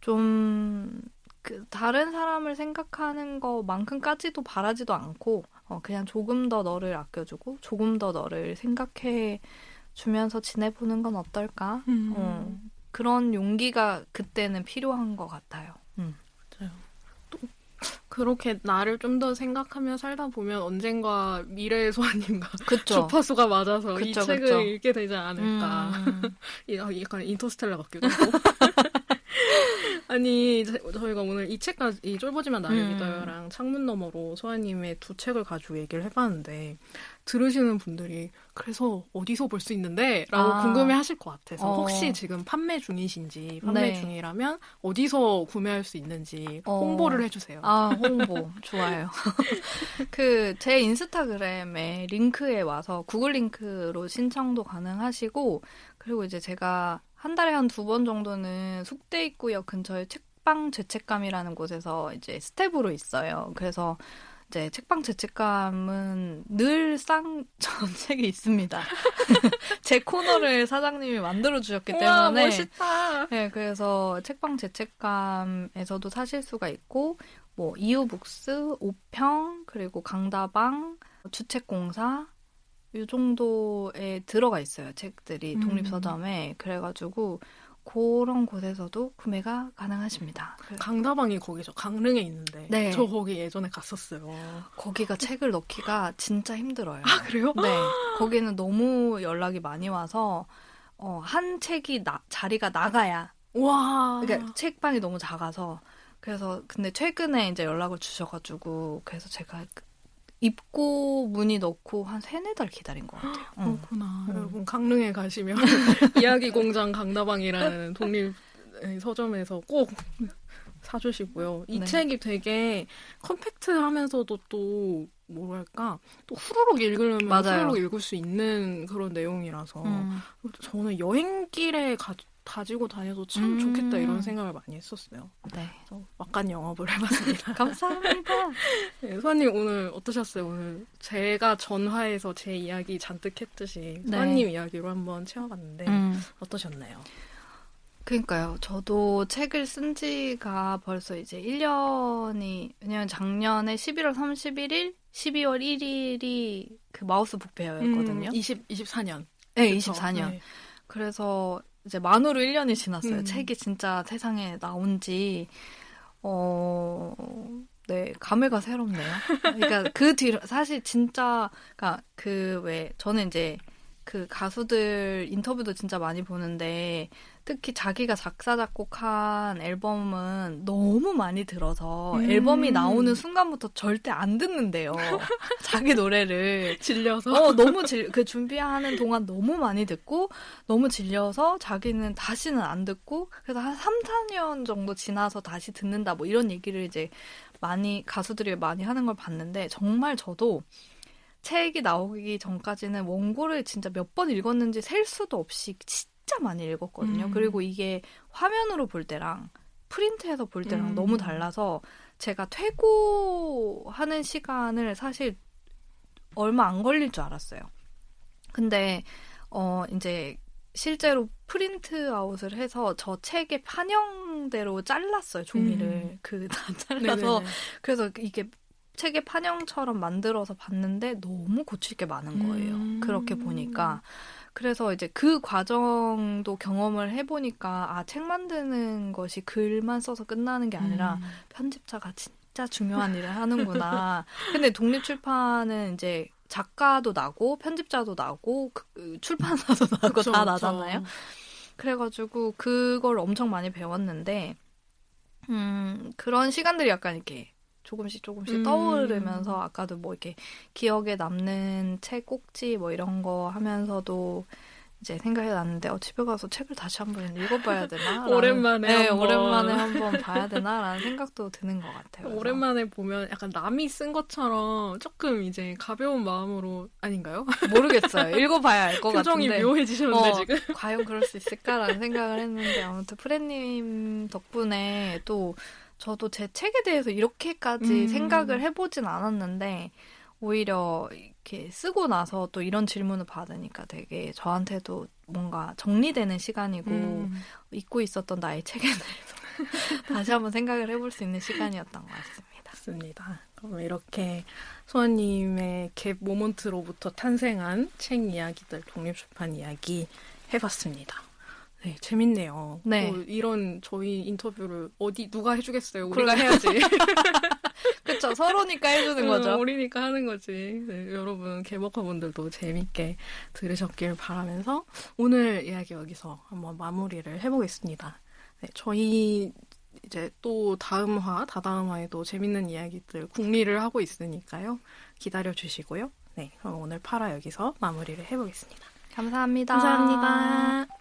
좀 그 다른 사람을 생각하는 것만큼까지도 바라지도 않고 그냥 조금 더 너를 아껴주고 조금 더 너를 생각해 주면서 지내보는 건 어떨까? 그런 용기가 그때는 필요한 것 같아요. 맞아요. 또 그렇게 나를 좀 더 생각하며 살다 보면 언젠가 미래의 소아님과 주파수가 맞아서 이 책을 읽게 되지 않을까. 약간 인터스텔라 같기도 하고. 아니, 저희가 오늘 이 책까지, 이 쫄보지만 나를 믿어요랑 창문 너머로 소아님의 두 책을 가지고 얘기를 해봤는데, 들으시는 분들이, 그래서 어디서 볼 수 있는데? 라고 궁금해 하실 것 같아서, 혹시 지금 판매 중이신지, 판매 네. 중이라면 어디서 구매할 수 있는지 홍보를 해주세요. 홍보. 좋아요. 제 인스타그램에 링크에 와서 구글 링크로 신청도 가능하시고, 그리고 이제 제가 한 달에 한 2번 정도는 숙대입구역 근처에 책방 죄책감이라는 곳에서 이제 스텝으로 있어요. 그래서 이제 책방 죄책감은 늘상 전책이 있습니다. 제 코너를 사장님이 만들어 주셨기 때문에. 우와, 멋있다. 네, 그래서 책방 죄책감에서도 사실 수가 있고, 뭐 이유북스, 오평, 그리고 강다방, 주책공사 이 정도에 들어가 있어요. 책들이 독립서점에. 그래가지고 그런 곳에서도 구매가 가능하십니다. 강다방이 거기죠. 강릉에 있는데. 네. 저 거기 예전에 갔었어요. 거기가 책을 넣기가 진짜 힘들어요. 아, 그래요? 네. 거기는 너무 연락이 많이 와서 한 책이 자리가 나가야. 와. 그러니까 책방이 너무 작아서. 그래서 근데 최근에 이제 연락을 주셔가지고 그래서 제가 입고 문의 넣고 한 3-4달 기다린 것 같아요. 그렇구나. 여러분 강릉에 가시면 이야기공장 강다방이라는 독립 서점에서 꼭 사주시고요. 이 네. 책이 되게 컴팩트하면서도 또 뭐랄까 또 후루룩 읽으려면 맞아요. 후루룩 읽을 수 있는 그런 내용이라서 저는 여행길에 가지고 다녀도 참 좋겠다 이런 생각을 많이 했었어요. 네. 그래서 막간 영업을 해봤습니다. 감사합니다. 네, 수아님 오늘 어떠셨어요? 오늘 제가 전화에서 제 이야기 잔뜩 했듯이 수아님 이야기로 한번 채워봤는데 어떠셨나요? 그러니까요. 저도 책을 쓴 지가 벌써 이제 1년이, 왜냐면 작년에 11월 31일, 12월 1일이 그 마우스 북페어였거든요. 24년. 네, 그쵸? 24년. 네. 그래서 이제 만으로 1년이 지났어요. 책이 진짜 세상에 나온 지, 네, 감회가 새롭네요. 그러니까 그 뒤로, 사실 진짜, 그러니까 저는 이제 그 가수들 인터뷰도 진짜 많이 보는데, 특히 자기가 작사, 작곡한 앨범은 너무 많이 들어서 앨범이 나오는 순간부터 절대 안 듣는데요. 자기 노래를. 질려서? 너무 그 준비하는 동안 너무 많이 듣고, 너무 질려서 자기는 다시는 안 듣고, 그래서 한 3-4년 정도 지나서 다시 듣는다, 뭐 이런 얘기를 이제 가수들이 많이 하는 걸 봤는데, 정말 저도 책이 나오기 전까지는 원고를 진짜 몇 번 읽었는지 셀 수도 없이 진짜 많이 읽었거든요. 그리고 이게 화면으로 볼 때랑 프린트해서 볼 때랑 너무 달라서 제가 퇴고하는 시간을 사실 얼마 안 걸릴 줄 알았어요. 근데 이제 실제로 프린트아웃을 해서 저 책의 판형대로 잘랐어요, 종이를. 다 잘라서. 네네네. 그래서 이게 책의 판형처럼 만들어서 봤는데 너무 고칠 게 많은 거예요. 그렇게 보니까. 그래서 이제 그 과정도 경험을 해보니까 책 만드는 것이 글만 써서 끝나는 게 아니라 편집자가 진짜 중요한 일을 하는구나. 근데 독립출판은 이제 작가도 나고 편집자도 나고 출판사도 나고 그쵸, 다 그쵸. 나잖아요. 그래가지고 그걸 엄청 많이 배웠는데 그런 시간들이 약간 이렇게 조금씩 떠오르면서 아까도 뭐 이렇게 기억에 남는 책 꼭지 뭐 이런 거 하면서도 이제 생각이 났는데 집에 가서 책을 다시 한번 읽어봐야 되나? 오랜만에 오랜만에 한번 봐야 되나라는 생각도 드는 것 같아요. 그래서. 오랜만에 보면 약간 남이 쓴 것처럼 조금 이제 가벼운 마음으로 아닌가요? 모르겠어요. 읽어봐야 알 것 표정이 같은데. 묘해지셨는데 지금? 과연 그럴 수 있을까라는 생각을 했는데 아무튼 프레님 덕분에 또 저도 제 책에 대해서 이렇게까지 생각을 해보진 않았는데 오히려 이렇게 쓰고 나서 또 이런 질문을 받으니까 되게 저한테도 뭔가 정리되는 시간이고 잊고 있었던 나의 책에 대해서 다시 한번 생각을 해볼 수 있는 시간이었던 것 같습니다. 맞습니다. 그럼 이렇게 소아님의 갭 모먼트로부터 탄생한 책 이야기들, 독립출판 이야기 해봤습니다. 네, 재밌네요. 네. 이런 저희 인터뷰를 누가 해주겠어요? 우리가 해야지. 그쵸. 서로니까 해주는 거죠. 우리니까 하는 거지. 네, 여러분, 개먹커분들도 재밌게 들으셨길 바라면서 오늘 이야기 여기서 한번 마무리를 해보겠습니다. 네, 저희 이제 또 다음 화, 다다음 화에도 재밌는 이야기들 궁리를 하고 있으니까요. 기다려 주시고요. 네, 그럼 오늘 8화 여기서 마무리를 해보겠습니다. 감사합니다. 감사합니다.